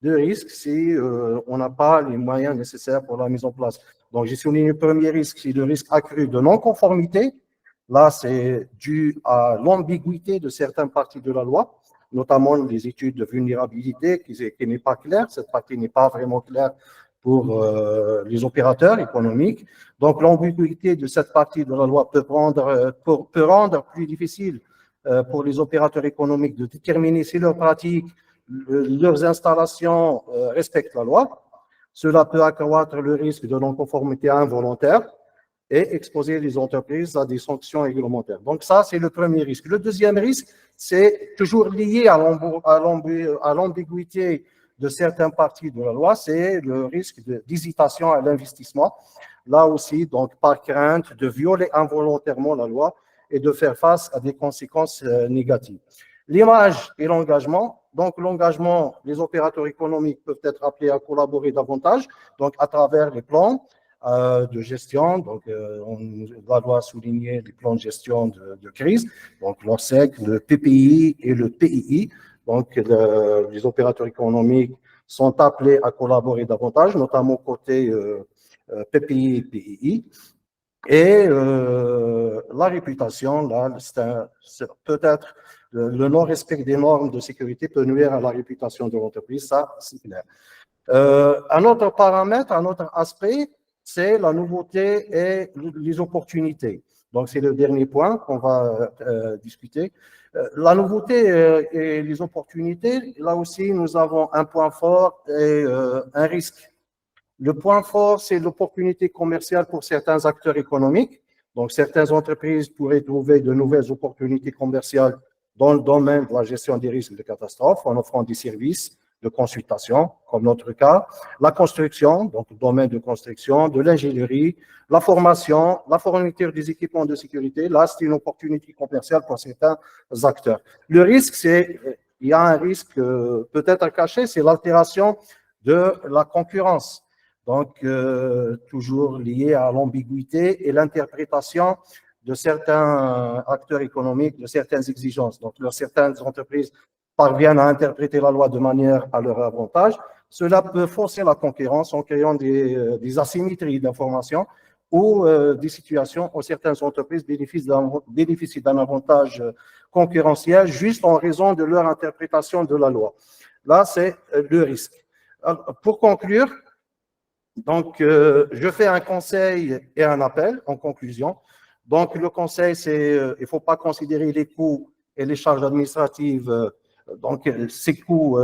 Deux risques si on n'a pas les moyens nécessaires pour la mise en place. Donc, j'ai souligné le premier risque, c'est le risque accru de non-conformité. Là, c'est dû à l'ambiguïté de certaines parties de la loi, notamment les études de vulnérabilité qui n'est pas claire. Cette partie n'est pas vraiment claire pour les opérateurs économiques. Donc, l'ambiguïté de cette partie de la loi peut rendre plus difficile pour les opérateurs économiques de déterminer si leurs pratiques, leurs installations respectent la loi. Cela peut accroître le risque de non-conformité involontaire et exposer les entreprises à des sanctions réglementaires. Donc ça, c'est le premier risque. Le deuxième risque, c'est toujours lié à l'ambiguïté de certaines parties de la loi, c'est le risque d'hésitation à l'investissement. Là aussi, donc par crainte de violer involontairement la loi et de faire face à des conséquences négatives. L'image et l'engagement. Donc l'engagement, les opérateurs économiques peuvent être appelés à collaborer davantage, donc à travers les plans, de gestion. Donc, on doit souligner les plans de gestion de crise, donc l'ORSEC, le PPI et le PII. Donc, les opérateurs économiques sont appelés à collaborer davantage, notamment côté PPI et PII. Et la réputation, là, peut-être le non-respect des normes de sécurité peut nuire à la réputation de l'entreprise, ça, c'est clair. Un autre paramètre, un autre aspect, c'est la nouveauté et les opportunités. Donc, c'est le dernier point qu'on va discuter. La nouveauté et les opportunités, là aussi, nous avons un point fort et un risque. Le point fort, c'est l'opportunité commerciale pour certains acteurs économiques. Donc, certaines entreprises pourraient trouver de nouvelles opportunités commerciales dans le domaine de la gestion des risques de catastrophe en offrant des services de consultation, comme notre cas, la construction, donc le domaine de construction, de l'ingénierie, la formation, la fourniture des équipements de sécurité. Là, c'est une opportunité commerciale pour certains acteurs. Le risque, il y a un risque peut-être caché, c'est l'altération de la concurrence. Donc, toujours lié à l'ambiguïté et l'interprétation de certains acteurs économiques, de certaines exigences. Donc, certaines entreprises parviennent à interpréter la loi de manière à leur avantage. Cela peut forcer la concurrence en créant des asymétries d'information ou des situations où certaines entreprises bénéficient d'un avantage concurrentiel juste en raison de leur interprétation de la loi. Là, c'est le risque. Alors, pour conclure, donc, je fais un conseil et un appel en conclusion. Donc, le conseil, c'est il ne faut pas considérer les coûts et les charges administratives. Donc, ces coûts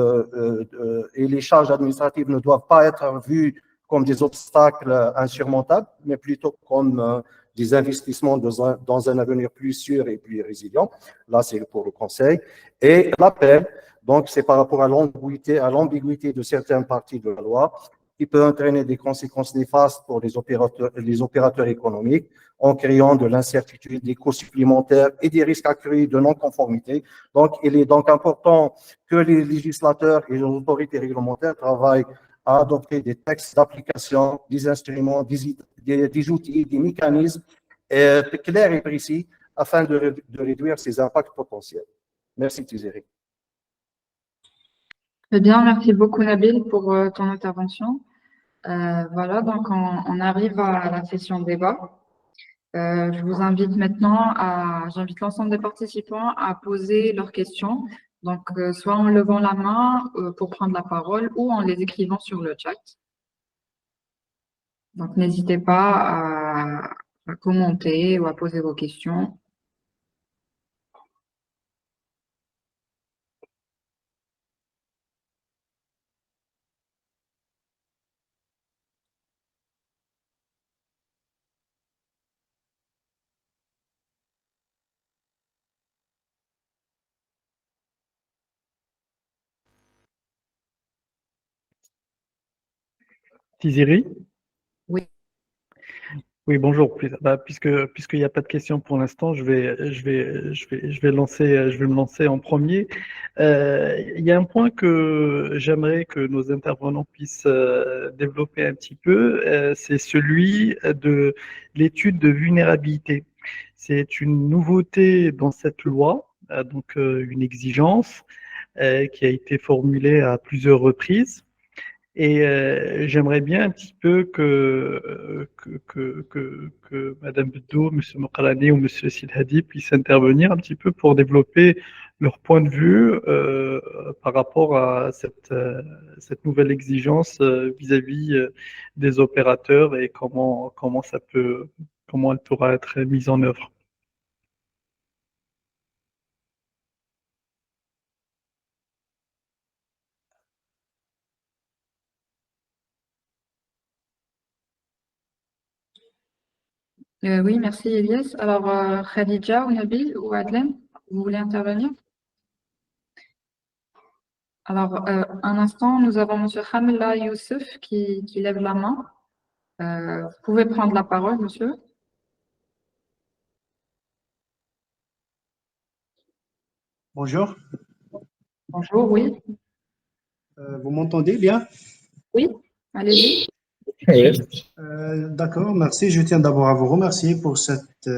et les charges administratives ne doivent pas être vus comme des obstacles insurmontables, mais plutôt comme des investissements dans un avenir plus sûr et plus résilient. Là, c'est pour le conseil. Et l'appel, donc, c'est par rapport à l'ambiguïté de certaines parties de la loi qui peut entraîner des conséquences néfastes pour les opérateurs économiques en créant de l'incertitude, des coûts supplémentaires et des risques accrus de non-conformité. Donc, il est donc important que les législateurs et les autorités réglementaires travaillent à adopter des textes d'application, des instruments, des outils, des mécanismes clairs et précis afin de réduire ces impacts potentiels. Merci, Thierry. Très bien, merci beaucoup Nabil pour ton intervention. Voilà, donc on arrive à la session débat. Je vous invite maintenant j'invite l'ensemble des participants à poser leurs questions, donc soit en levant la main pour prendre la parole ou en les écrivant sur le chat. Donc n'hésitez pas à commenter ou à poser vos questions. Thierry, Oui. Oui, bonjour. Puisqu'il n'y a pas de questions pour l'instant, je vais me lancer en premier. Il y a un point que j'aimerais que nos intervenants puissent développer un petit peu, c'est celui de l'étude de vulnérabilité. C'est une nouveauté dans cette loi, donc une exigence qui a été formulée à plusieurs reprises. Et j'aimerais bien un petit peu que Madame Bedou, Monsieur Mokralani ou Monsieur Sidhadi puissent intervenir un petit peu pour développer leur point de vue par rapport à cette nouvelle exigence vis-à-vis des opérateurs et comment elle pourra être mise en œuvre. Oui, merci Elias. Alors, Khadija ou Nabil ou Adlem, vous voulez intervenir? Alors, un instant, nous avons Monsieur Hamila Youssef qui lève la main. Vous pouvez prendre la parole, monsieur. Bonjour, Bonjour, oui. vous m'entendez bien? Oui, allez-y. D'accord, merci. Je tiens d'abord à vous remercier pour cette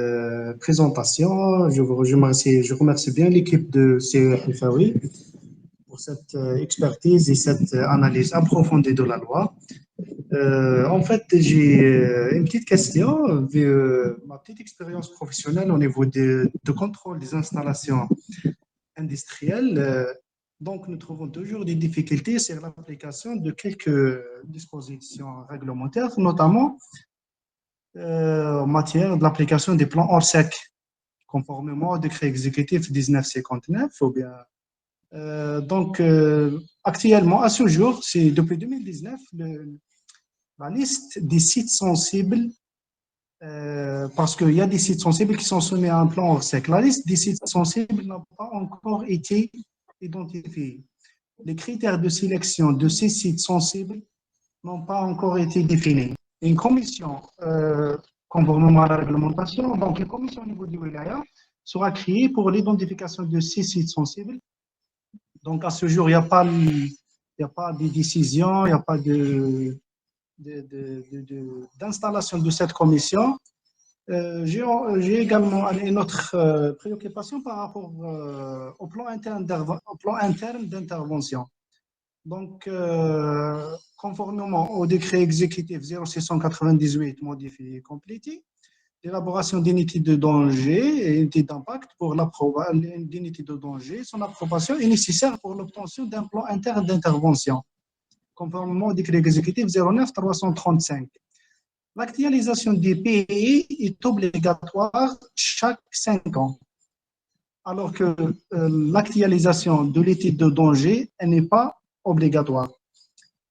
présentation. Je remercie bien l'équipe de CEFAWI pour cette expertise et cette analyse approfondie de la loi. En fait, j'ai une petite question. Vu ma petite expérience professionnelle au niveau de contrôle des installations industrielles, donc nous trouvons toujours des difficultés sur l'application de quelques dispositions réglementaires, notamment en matière de l'application des plans ORSEC, conformément au décret exécutif 1959, ou bien actuellement, à ce jour, c'est depuis 2019, la liste des sites sensibles, parce qu'il y a des sites sensibles qui sont soumis à un plan ORSEC. La liste des sites sensibles n'a pas encore été identifiée. Les critères de sélection de ces sites sensibles n'ont pas encore été définis. Une commission, conformément à la réglementation, donc une commission au niveau du wilaya sera créée pour l'identification de ces sites sensibles. Donc à ce jour, il n'y a pas de décision, il n'y a pas d'installation de cette commission. J'ai également une autre préoccupation par rapport au plan interne d'intervention. Donc, conformément au décret exécutif 0698 modifié et complété, l'élaboration d'une étude de danger et une étude d'impact pour d'une étude de danger, son approbation est nécessaire pour l'obtention d'un plan interne d'intervention, conformément au décret exécutif 09-335. L'actualisation des pays est obligatoire chaque 5 ans, alors que l'actualisation de l'étude de danger n'est pas obligatoire,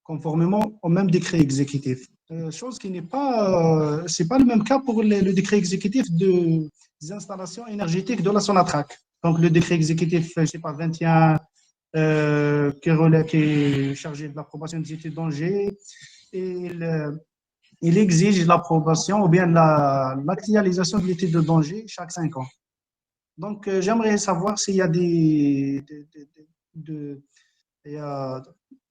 conformément au même décret exécutif. Chose qui n'est pas, c'est pas le même cas pour le décret exécutif des installations énergétiques de la Sonatrach. Donc le décret exécutif, je sais pas, 21, qui est chargé de l'approbation des études de danger, et il exige l'approbation ou bien l'actualisation de l'étude de danger chaque 5 ans. Donc, j'aimerais savoir s'il y a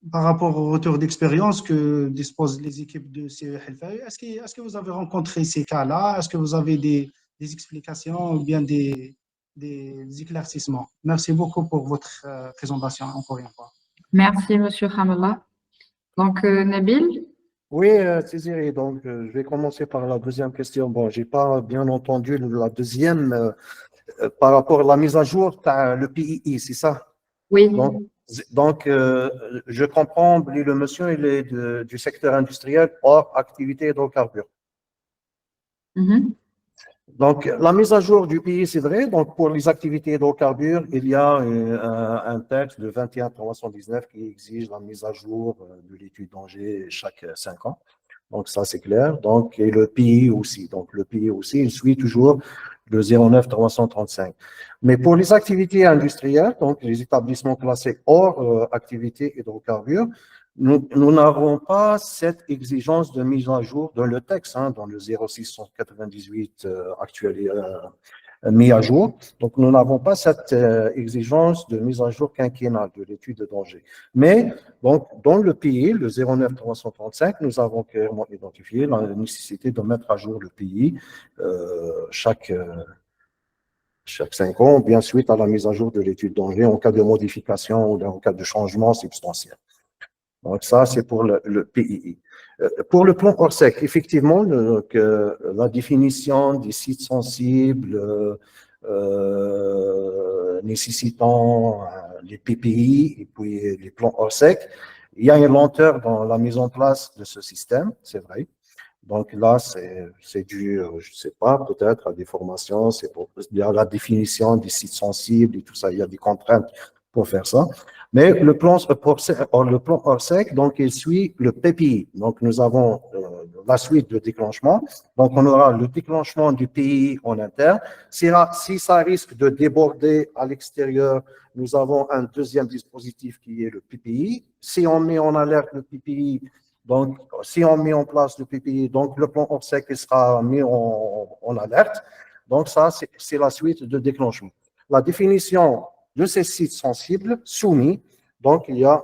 par rapport au retour d'expérience que disposent les équipes de CEFAWI, est-ce que vous avez rencontré ces cas-là? Est-ce que vous avez des explications ou bien des éclaircissements? Merci beaucoup pour votre présentation, encore une fois. Merci, monsieur Hamila. Donc, Nabil? Oui, Thierry, donc je vais commencer par la deuxième question. Bon, j'ai pas bien entendu la deuxième par rapport à la mise à jour, le PII, c'est ça? Oui. Donc, je comprends, le monsieur, il est du secteur industriel hors activité hydrocarbures. Donc, la mise à jour du pays, c'est vrai. Donc, pour les activités hydrocarbures, il y a un texte de 21-319 qui exige la mise à jour de l'étude danger chaque 5 ans. Donc, ça, c'est clair. Donc, et le pays aussi. Donc, le pays aussi, il suit toujours le 09-335. Mais pour les activités industrielles, donc les établissements classés hors activité hydrocarbures, Nous n'avons pas cette exigence de mise à jour dans le texte, dans le 0698 actuel mis à jour. Donc, nous n'avons pas cette exigence de mise à jour quinquennale de l'étude de danger. Mais, donc, dans le pays, le 09335, nous avons clairement identifié la nécessité de mettre à jour le pays chaque 5 ans, bien suite à la mise à jour de l'étude de danger en cas de modification ou en cas de changement substantiel. Donc, ça, c'est pour le PII. Pour le plan Orsec, effectivement, la définition des sites sensibles nécessitant les PPI et puis les plans Orsec, il y a une lenteur dans la mise en place de ce système, c'est vrai. Donc là, c'est dû, je ne sais pas, peut-être à des formations, il y a la définition des sites sensibles et tout ça, il y a des contraintes pour faire ça. Mais le plan Orsec, donc, il suit le PPI. Donc, nous avons la suite de déclenchement. Donc, on aura le déclenchement du PPI en interne. Si ça risque de déborder à l'extérieur, nous avons un deuxième dispositif qui est le PPI. Si on met en alerte le PPI, donc, si on met en place le PPI, donc le plan Orsec sera mis en alerte. Donc, ça, c'est la suite de déclenchement. La définition de ces sites sensibles soumis, donc il y a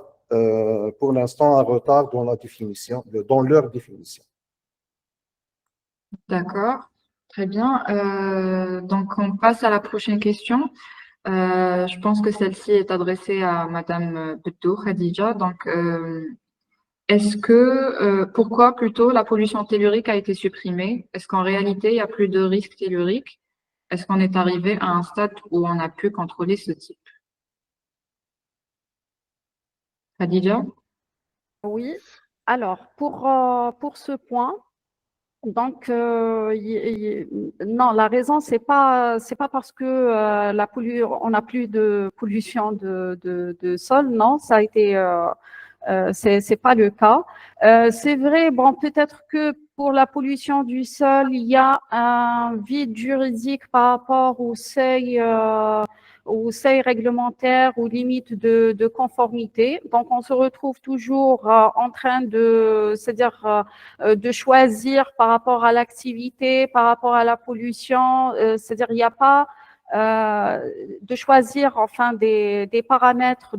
pour l'instant un retard dans la définition, dans leur définition. D'accord, très bien. Donc, on passe à la prochaine question. Je pense que celle-ci est adressée à Madame Bedou Khadija. Donc, pourquoi plutôt la pollution tellurique a été supprimée? Est-ce qu'en réalité, il n'y a plus de risque tellurique? Est-ce qu'on est arrivé à un stade où on a pu contrôler ce type? Khadija? Oui, alors pour ce point, donc non, la raison c'est pas parce que on n'a plus de pollution de sol, non, ça a été c'est pas le cas. C'est vrai, bon, peut-être que pour la pollution du sol, il y a un vide juridique par rapport au seuil réglementaire, aux limites de conformité. Donc, on se retrouve toujours en train c'est-à-dire de choisir par rapport à l'activité, par rapport à la pollution. C'est-à-dire, il n'y a pas de choisir enfin des paramètres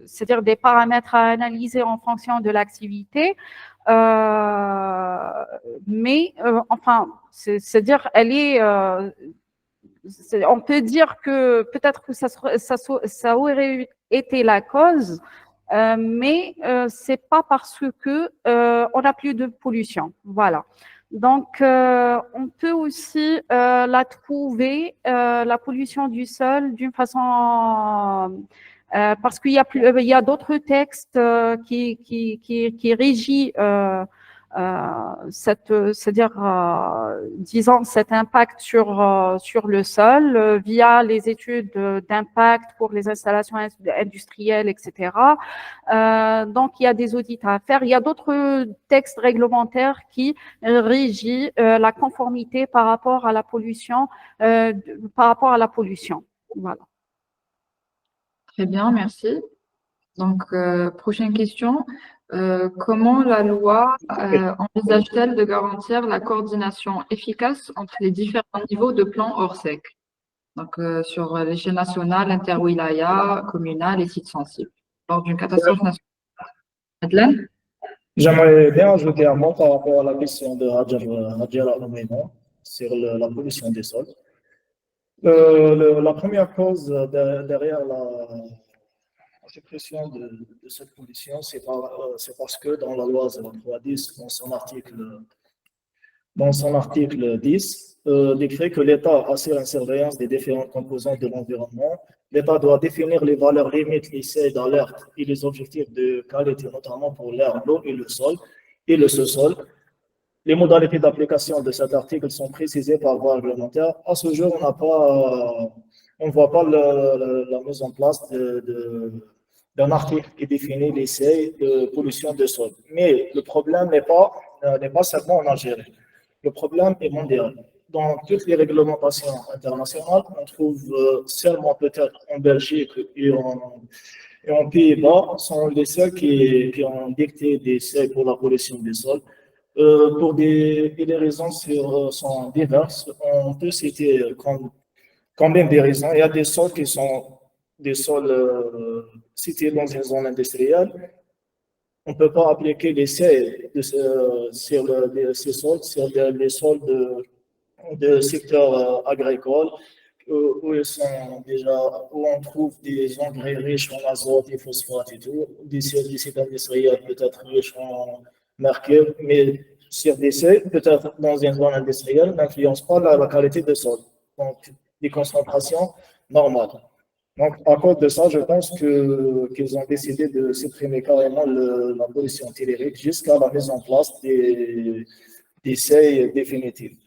c'est-à-dire des paramètres à analyser en fonction de l'activité, mais enfin c'est-à-dire on peut dire que peut-être que ça aurait été la cause, mais c'est pas parce que on n'a plus de pollution, voilà. Donc, on peut aussi la trouver, la pollution du sol, d'une façon, parce qu'il y a d'autres textes qui régissent c'est-à-dire, disons, cet impact sur le sol via les études d'impact pour les installations industrielles, etc. Donc, il y a des audits à faire. Il y a d'autres textes réglementaires qui régissent la conformité par rapport à la pollution, Voilà. Très bien, merci. Donc, prochaine question. Comment la loi envisage-t-elle de garantir la coordination efficace entre les différents niveaux de plan Orsec? Donc, sur l'échelle nationale, interwilaya, communale et sites sensibles, lors d'une catastrophe nationale. Madeleine? J'aimerais bien ajouter un mot par rapport à la question de Hadjara Ouména sur la pollution des sols. La première cause derrière la suppression de cette pollution, c'est parce que dans la loi 0310, dans son article 10, décrit que l'État assure une surveillance des différentes composantes de l'environnement. L'État doit définir les valeurs limites, les seuils d'alerte et les objectifs de qualité, notamment pour l'air, l'eau et le sol et le sous-sol. Les modalités d'application de cet article sont précisées par voie réglementaire. À ce jour, on ne voit pas la mise en place d'un article qui définit les seuils de pollution de sol. Mais le problème n'est pas seulement en Algérie. Le problème est mondial. Dans toutes les réglementations internationales, on trouve seulement peut-être en Belgique Et en Pays-Bas, sont les seuls qui ont dicté des seuils pour la pollution des sols. Et les raisons sont diverses. On peut citer quand même des raisons. Il y a des sols qui sont des sols situés dans une zone industrielle. On ne peut pas appliquer les seuils ces sols, sur les sols de secteur agricole, où ils sont déjà, où on trouve des engrais riches en azote et phosphate et tout, des sites industriels peut-être riches en mercure, mais sur des seuils, peut-être dans une zone industrielle, n'influence pas la qualité de sol. Donc, des concentrations normales. Donc, à cause de ça, je pense qu'ils ont décidé de supprimer carrément la pollution tellurique jusqu'à la mise en place des seuils définitifs.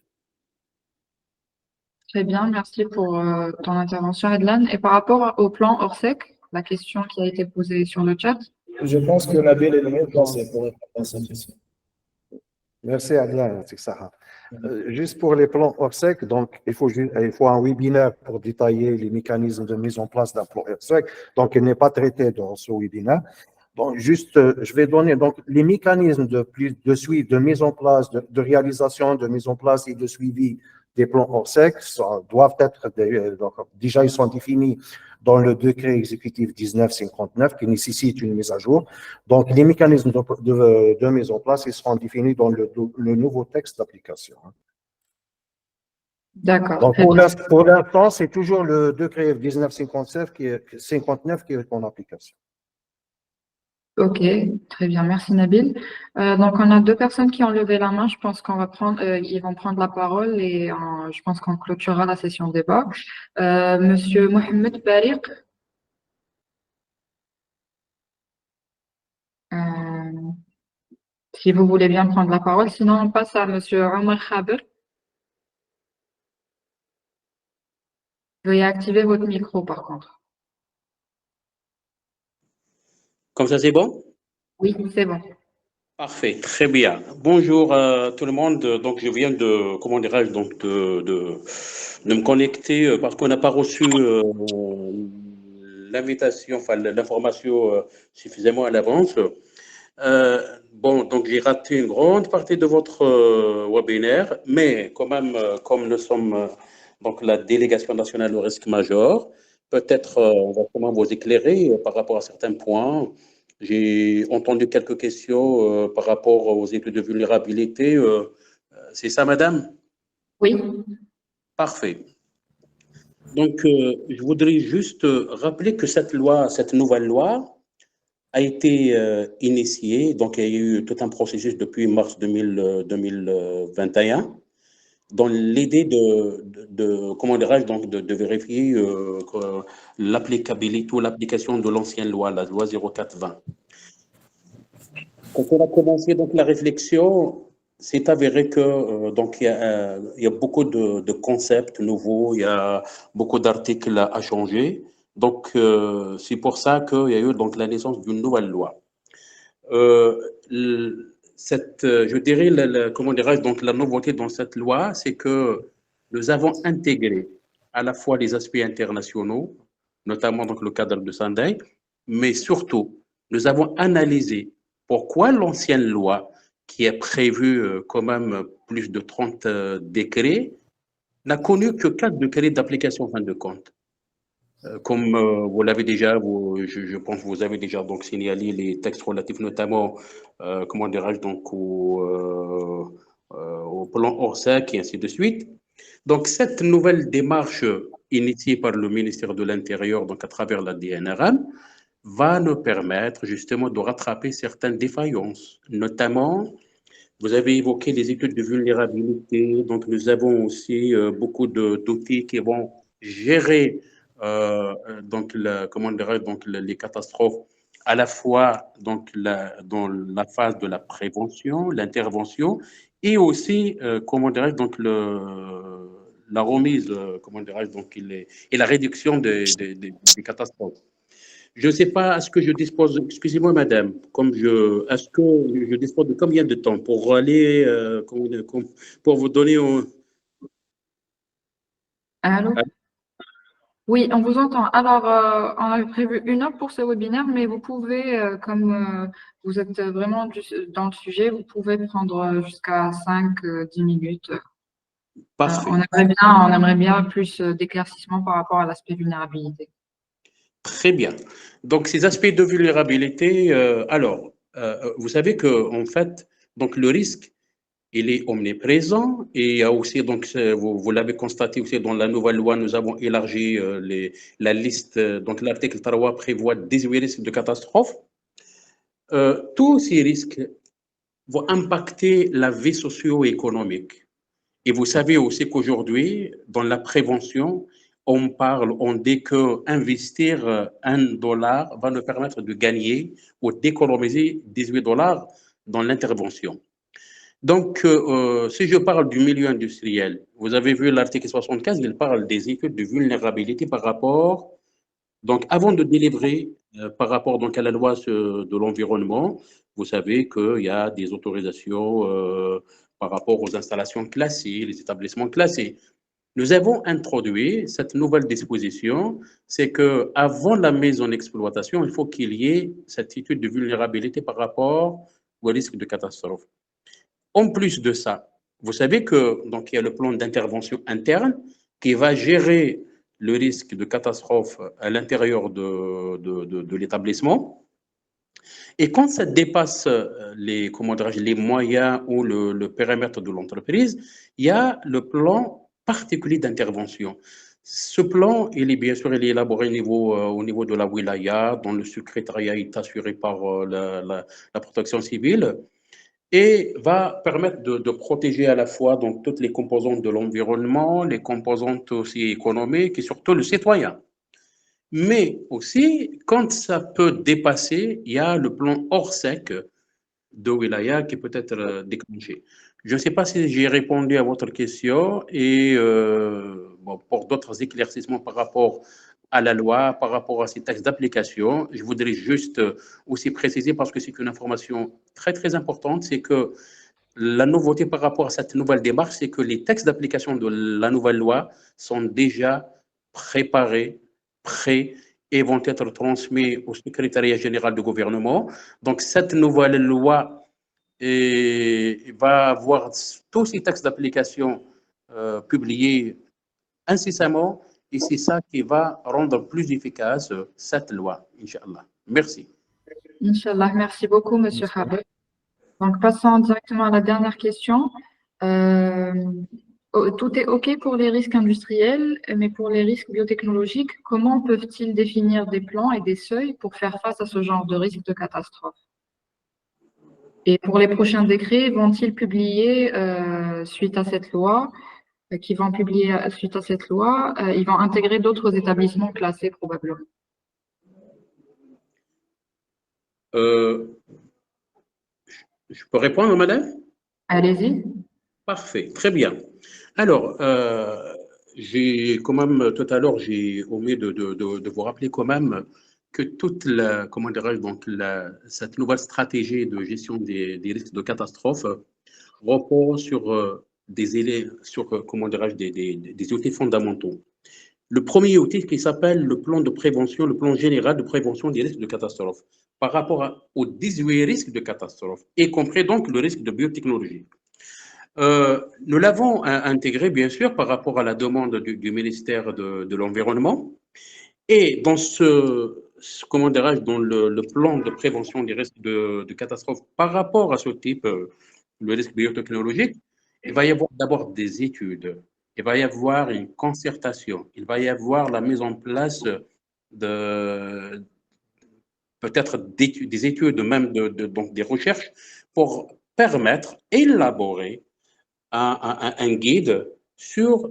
Très bien, merci pour ton intervention, Edlan. Et par rapport au plan Orsec, la question qui a été posée sur le chat. Je pense que Nabil est le mieux placé pour répondre à cette question. Merci Adlan, c'est ça. Juste pour les plans ORSEC, donc il faut un webinaire pour détailler les mécanismes de mise en place d'un plan ORSEC. Donc, il n'est pas traité dans ce webinaire. Donc, juste, je vais donner donc les mécanismes de suivi, de mise en place, de réalisation, de mise en place et de suivi des plans ORSEC doivent être déjà ils sont définis dans le décret exécutif 1959 qui nécessite une mise à jour. Donc, les mécanismes de mise en place, ils seront définis dans le nouveau texte d'application. D'accord. Donc, pour l'instant, c'est toujours le décret 1959 qui est en application. Ok, très bien, merci Nabil. Donc on a deux personnes qui ont levé la main. Je pense qu'on va ils vont prendre la parole et je pense qu'on clôturera la session débat. Monsieur Mohamed Bariq. Si vous voulez bien prendre la parole, sinon on passe à Monsieur Omar Khaber. Veuillez activer votre micro par contre. Comme ça, c'est bon? Oui, c'est bon. Parfait, très bien. Bonjour tout le monde. Donc, je viens de, comment dirais-je, donc de me connecter parce qu'on n'a pas reçu l'invitation, enfin l'information suffisamment à l'avance. Bon, donc j'ai raté une grande partie de votre webinaire, mais quand même, comme nous sommes donc la délégation nationale au risque majeur, peut-être on va comment vous éclairer par rapport à certains points. J'ai entendu quelques questions par rapport aux études de vulnérabilité. C'est ça, madame? Oui. Parfait. Donc, je voudrais juste rappeler que cette loi, cette nouvelle loi, a été initiée. Donc, il y a eu tout un processus depuis mars 2021 dans l'idée comment dirais-je, donc de vérifier l'applicabilité ou l'application de l'ancienne loi, la loi 04-20. Quand on a commencé donc la réflexion, c'est avéré que donc il y a beaucoup de concepts nouveaux, il y a beaucoup d'articles à changer. Donc c'est pour ça qu'il y a eu donc la naissance d'une nouvelle loi. Je dirais, comment dirais-je, donc la nouveauté dans cette loi, c'est que nous avons intégré à la fois les aspects internationaux, notamment donc le cadre de Sendai, mais surtout, nous avons analysé pourquoi l'ancienne loi, qui a prévu quand même plus de 30 décrets, n'a connu que 4 décrets d'application en fin de compte. Comme vous l'avez déjà, je pense que vous avez déjà donc signalé les textes relatifs notamment, comment dirais-je, donc au plan Orsec et ainsi de suite. Donc cette nouvelle démarche initiée par le ministère de l'Intérieur, donc à travers la DNRM, va nous permettre justement de rattraper certaines défaillances, notamment. Vous avez évoqué les études de vulnérabilité, donc nous avons aussi beaucoup d'outils qui vont gérer donc comment dirais donc les catastrophes à la fois donc dans la phase de la prévention, l'intervention et aussi comment dirais-je donc la remise comment dirais-je donc et la réduction des catastrophes. Je ne sais pas, est-ce que je dispose, excusez-moi madame, est-ce que je dispose de combien de temps pour aller, pour vous donner Allô? Oui, on vous entend. Alors, on avait prévu 1 heure pour ce webinaire, mais vous pouvez, comme vous êtes vraiment dans le sujet, vous pouvez prendre jusqu'à 5-10 minutes. Parfait. On aimerait bien plus d'éclaircissement par rapport à l'aspect vulnérabilité. Très bien. Donc, ces aspects de vulnérabilité, vous savez que en fait, donc le risque, il est omniprésent et il y a aussi, donc, vous l'avez constaté aussi dans la nouvelle loi, nous avons élargi la liste. Donc, l'article 3 prévoit 18 risques de catastrophe. Tous ces risques vont impacter la vie socio-économique. Et vous savez aussi qu'aujourd'hui, dans la prévention, on dit que investir $1 va nous permettre de gagner ou d'économiser $18 dans l'intervention. Donc, si je parle du milieu industriel, vous avez vu l'article 75, il parle des études de vulnérabilité par rapport, donc avant de délivrer par rapport donc, à la loi de l'environnement, vous savez qu'il y a des autorisations par rapport aux installations classées, les établissements classés. Nous avons introduit cette nouvelle disposition, c'est que avant la mise en exploitation, il faut qu'il y ait cette étude de vulnérabilité par rapport au risque de catastrophe. En plus de ça, vous savez que donc il y a le plan d'intervention interne qui va gérer le risque de catastrophe à l'intérieur de l'établissement. Et quand ça dépasse les moyens ou le périmètre de l'entreprise, il y a le plan particulier d'intervention. Ce plan, il est bien sûr il est élaboré au niveau de la wilaya, dont le secrétariat est assuré par la protection civile et va permettre de protéger à la fois donc, toutes les composantes de l'environnement, les composantes aussi économiques et surtout le citoyen. Mais aussi, quand ça peut dépasser, il y a le plan hors sec de Wilaya qui peut être déclenché. Je ne sais pas si j'ai répondu à votre question et bon, pour d'autres éclaircissements par rapport à la loi, par rapport à ces textes d'application, je voudrais juste aussi préciser, parce que c'est une information très, très importante, c'est que la nouveauté par rapport à cette nouvelle démarche, c'est que les textes d'application de la nouvelle loi sont déjà préparés, prêts et vont être transmis au secrétariat général du gouvernement. Donc, cette nouvelle loi va avoir tous ces textes d'application publiés incessamment et c'est ça qui va rendre plus efficace cette loi, Inch'Allah. Merci. Inch'Allah, merci beaucoup, Monsieur Habib. Donc, passons directement à la dernière question. Tout est OK pour les risques industriels, mais pour les risques biotechnologiques, comment peuvent-ils définir des plans et des seuils pour faire face à ce genre de risque de catastrophe? Et pour les prochains décrets, vont-ils publier suite à cette loi, ils vont intégrer d'autres établissements classés probablement? Je peux répondre, madame? Allez-y. Parfait, très bien. Alors, j'ai quand même, tout à l'heure, j'ai omis de vous rappeler quand même que toute la, comment dirais-je, donc cette nouvelle stratégie de gestion des risques de catastrophe repose sur comment dirais-je, des outils fondamentaux. Le premier outil qui s'appelle le plan de prévention, le plan général de prévention des risques de catastrophe, par rapport aux 18 risques de catastrophe, y compris donc le risque de biotechnologie. Nous l'avons intégré, bien sûr, par rapport à la demande du ministère de l'Environnement. Et dans comment dirais-je, dans le plan de prévention des risques de catastrophe par rapport à ce type, le risque biotechnologique, il va y avoir d'abord des études, il va y avoir une concertation, il va y avoir la mise en place de peut-être des études, même donc des recherches, pour permettre, élaborer un guide sur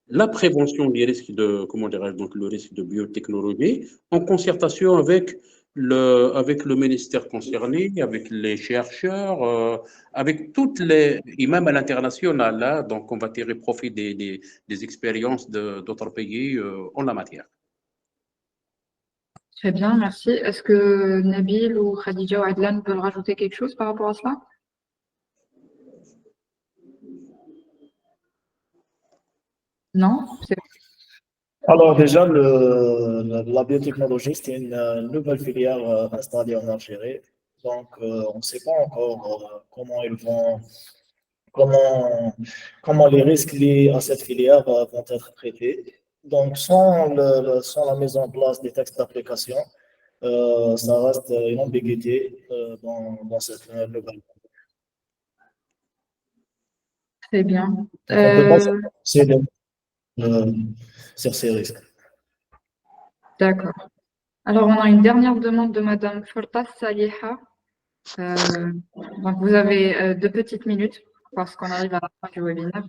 la prévention des risques de, comment dirais-je, donc le risque de biotechnologie, en concertation avec le ministère concerné, avec les chercheurs, avec toutes les, et même à l'international, là, donc on va tirer profit des expériences d'autres pays en la matière. Très bien, merci. Est-ce que Nabil ou Khadija ou Adlan veulent rajouter quelque chose par rapport à cela? Non? Alors déjà, la biotechnologie, c'est une nouvelle filière installée en Algérie. Donc, on ne sait pas encore comment, comment les risques liés à cette filière vont être traités. Donc, sans la mise en place des textes d'application, ça reste une ambiguïté dans cette nouvelle. Très bien. Donc, on ne peut pas s'avancer sur ces risques. D'accord. Alors, on a une dernière demande de Madame Fortas Saliha. Donc, vous avez 2 petites minutes parce qu'on arrive à la fin du webinaire.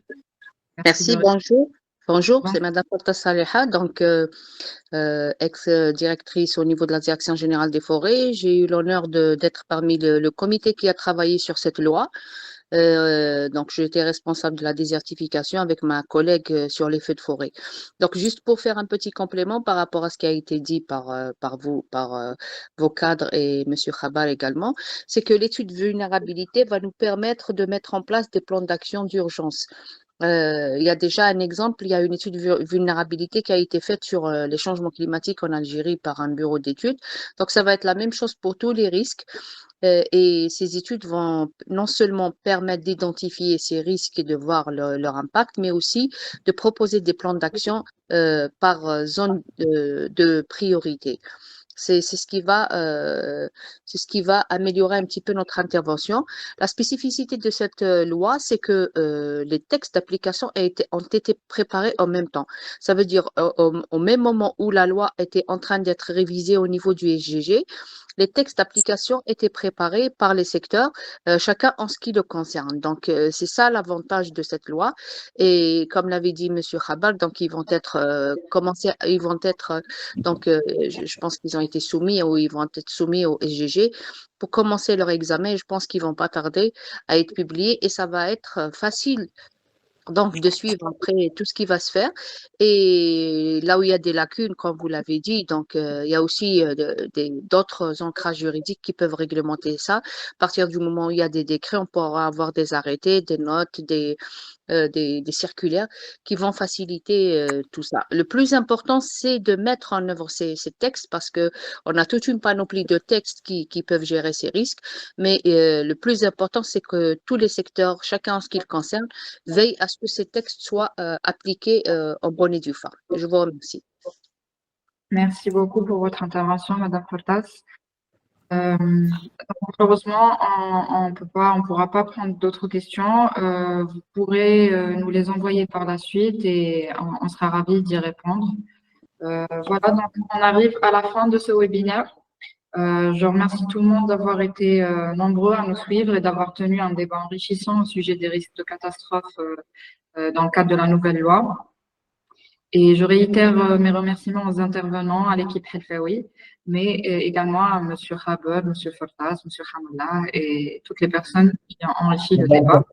Merci, de- bonjour. Bonjour, Bon. c'est Madame Porta Saleha, donc ex-directrice au niveau de la Direction générale des forêts. J'ai eu l'honneur d'être parmi le comité qui a travaillé sur cette loi. Donc, j'étais responsable de la désertification avec ma collègue sur les feux de forêt. Donc, juste pour faire un petit complément par rapport à ce qui a été dit par vous, par vos cadres et Monsieur Khabar également, c'est que l'étude de vulnérabilité va nous permettre de mettre en place des plans d'action d'urgence. Il y a déjà un exemple, il y a une étude de vulnérabilité qui a été faite sur les changements climatiques en Algérie par un bureau d'études. Donc, ça va être la même chose pour tous les risques. Et ces études vont non seulement permettre d'identifier ces risques et de voir leur impact, mais aussi de proposer des plans d'action par zone de priorité. C'est ce qui va améliorer un petit peu notre intervention. La spécificité de cette loi, c'est que les textes d'application ont été préparés en même temps. Ça veut dire au même moment où la loi était en train d'être révisée au niveau du SGG, les textes d'application étaient préparés par les secteurs, chacun en ce qui le concerne. Donc, c'est ça l'avantage de cette loi. Et comme l'avait dit Monsieur Khabal, donc ils vont être donc je pense qu'ils ont été soumis ou ils vont être soumis au SGG pour commencer leur examen. Je pense qu'ils vont pas tarder à être publiés et ça va être facile donc de suivre après tout ce qui va se faire. Et là où il y a des lacunes, comme vous l'avez dit, donc il y a aussi d'autres ancrages juridiques qui peuvent réglementer ça. À partir du moment où il y a des décrets, on pourra avoir des arrêtés, des notes, des circulaires qui vont faciliter tout ça. Le plus important, c'est de mettre en œuvre ces textes parce que on a toute une panoplie de textes qui peuvent gérer ces risques. Mais le plus important, c'est que tous les secteurs, chacun en ce qui le concerne, veille à ce que ces textes soient appliqués en bonne et due forme. Je vous remercie. Merci beaucoup pour votre intervention, Madame Fortas. Malheureusement, on pourra pas prendre d'autres questions. Vous pourrez nous les envoyer par la suite et on sera ravis d'y répondre. Voilà, donc on arrive à la fin de ce webinaire. Je remercie tout le monde d'avoir été nombreux à nous suivre et d'avoir tenu un débat enrichissant au sujet des risques de catastrophe dans le cadre de la nouvelle loi. Et je réitère mes remerciements aux intervenants, à l'équipe Helfaoui, mais également à M. Khabab, M. Fortas, M. Hamallah et toutes les personnes qui ont enrichi le débat.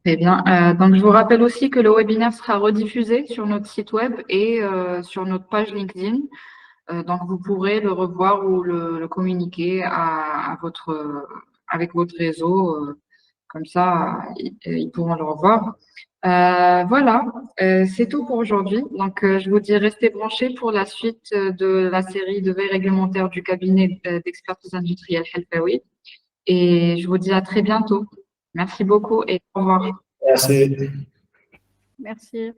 Très bien. Donc, je vous rappelle aussi que le webinaire sera rediffusé sur notre site web et sur notre page LinkedIn. Donc, vous pourrez le revoir ou le communiquer avec votre réseau. Comme ça, ils pourront le revoir. Voilà, c'est tout pour aujourd'hui. Donc, je vous dis restez branchés pour la suite de la série de veille réglementaire du cabinet d'expertise industrielle Helfaoui. Et je vous dis à très bientôt. Merci beaucoup et au revoir. Merci. Merci.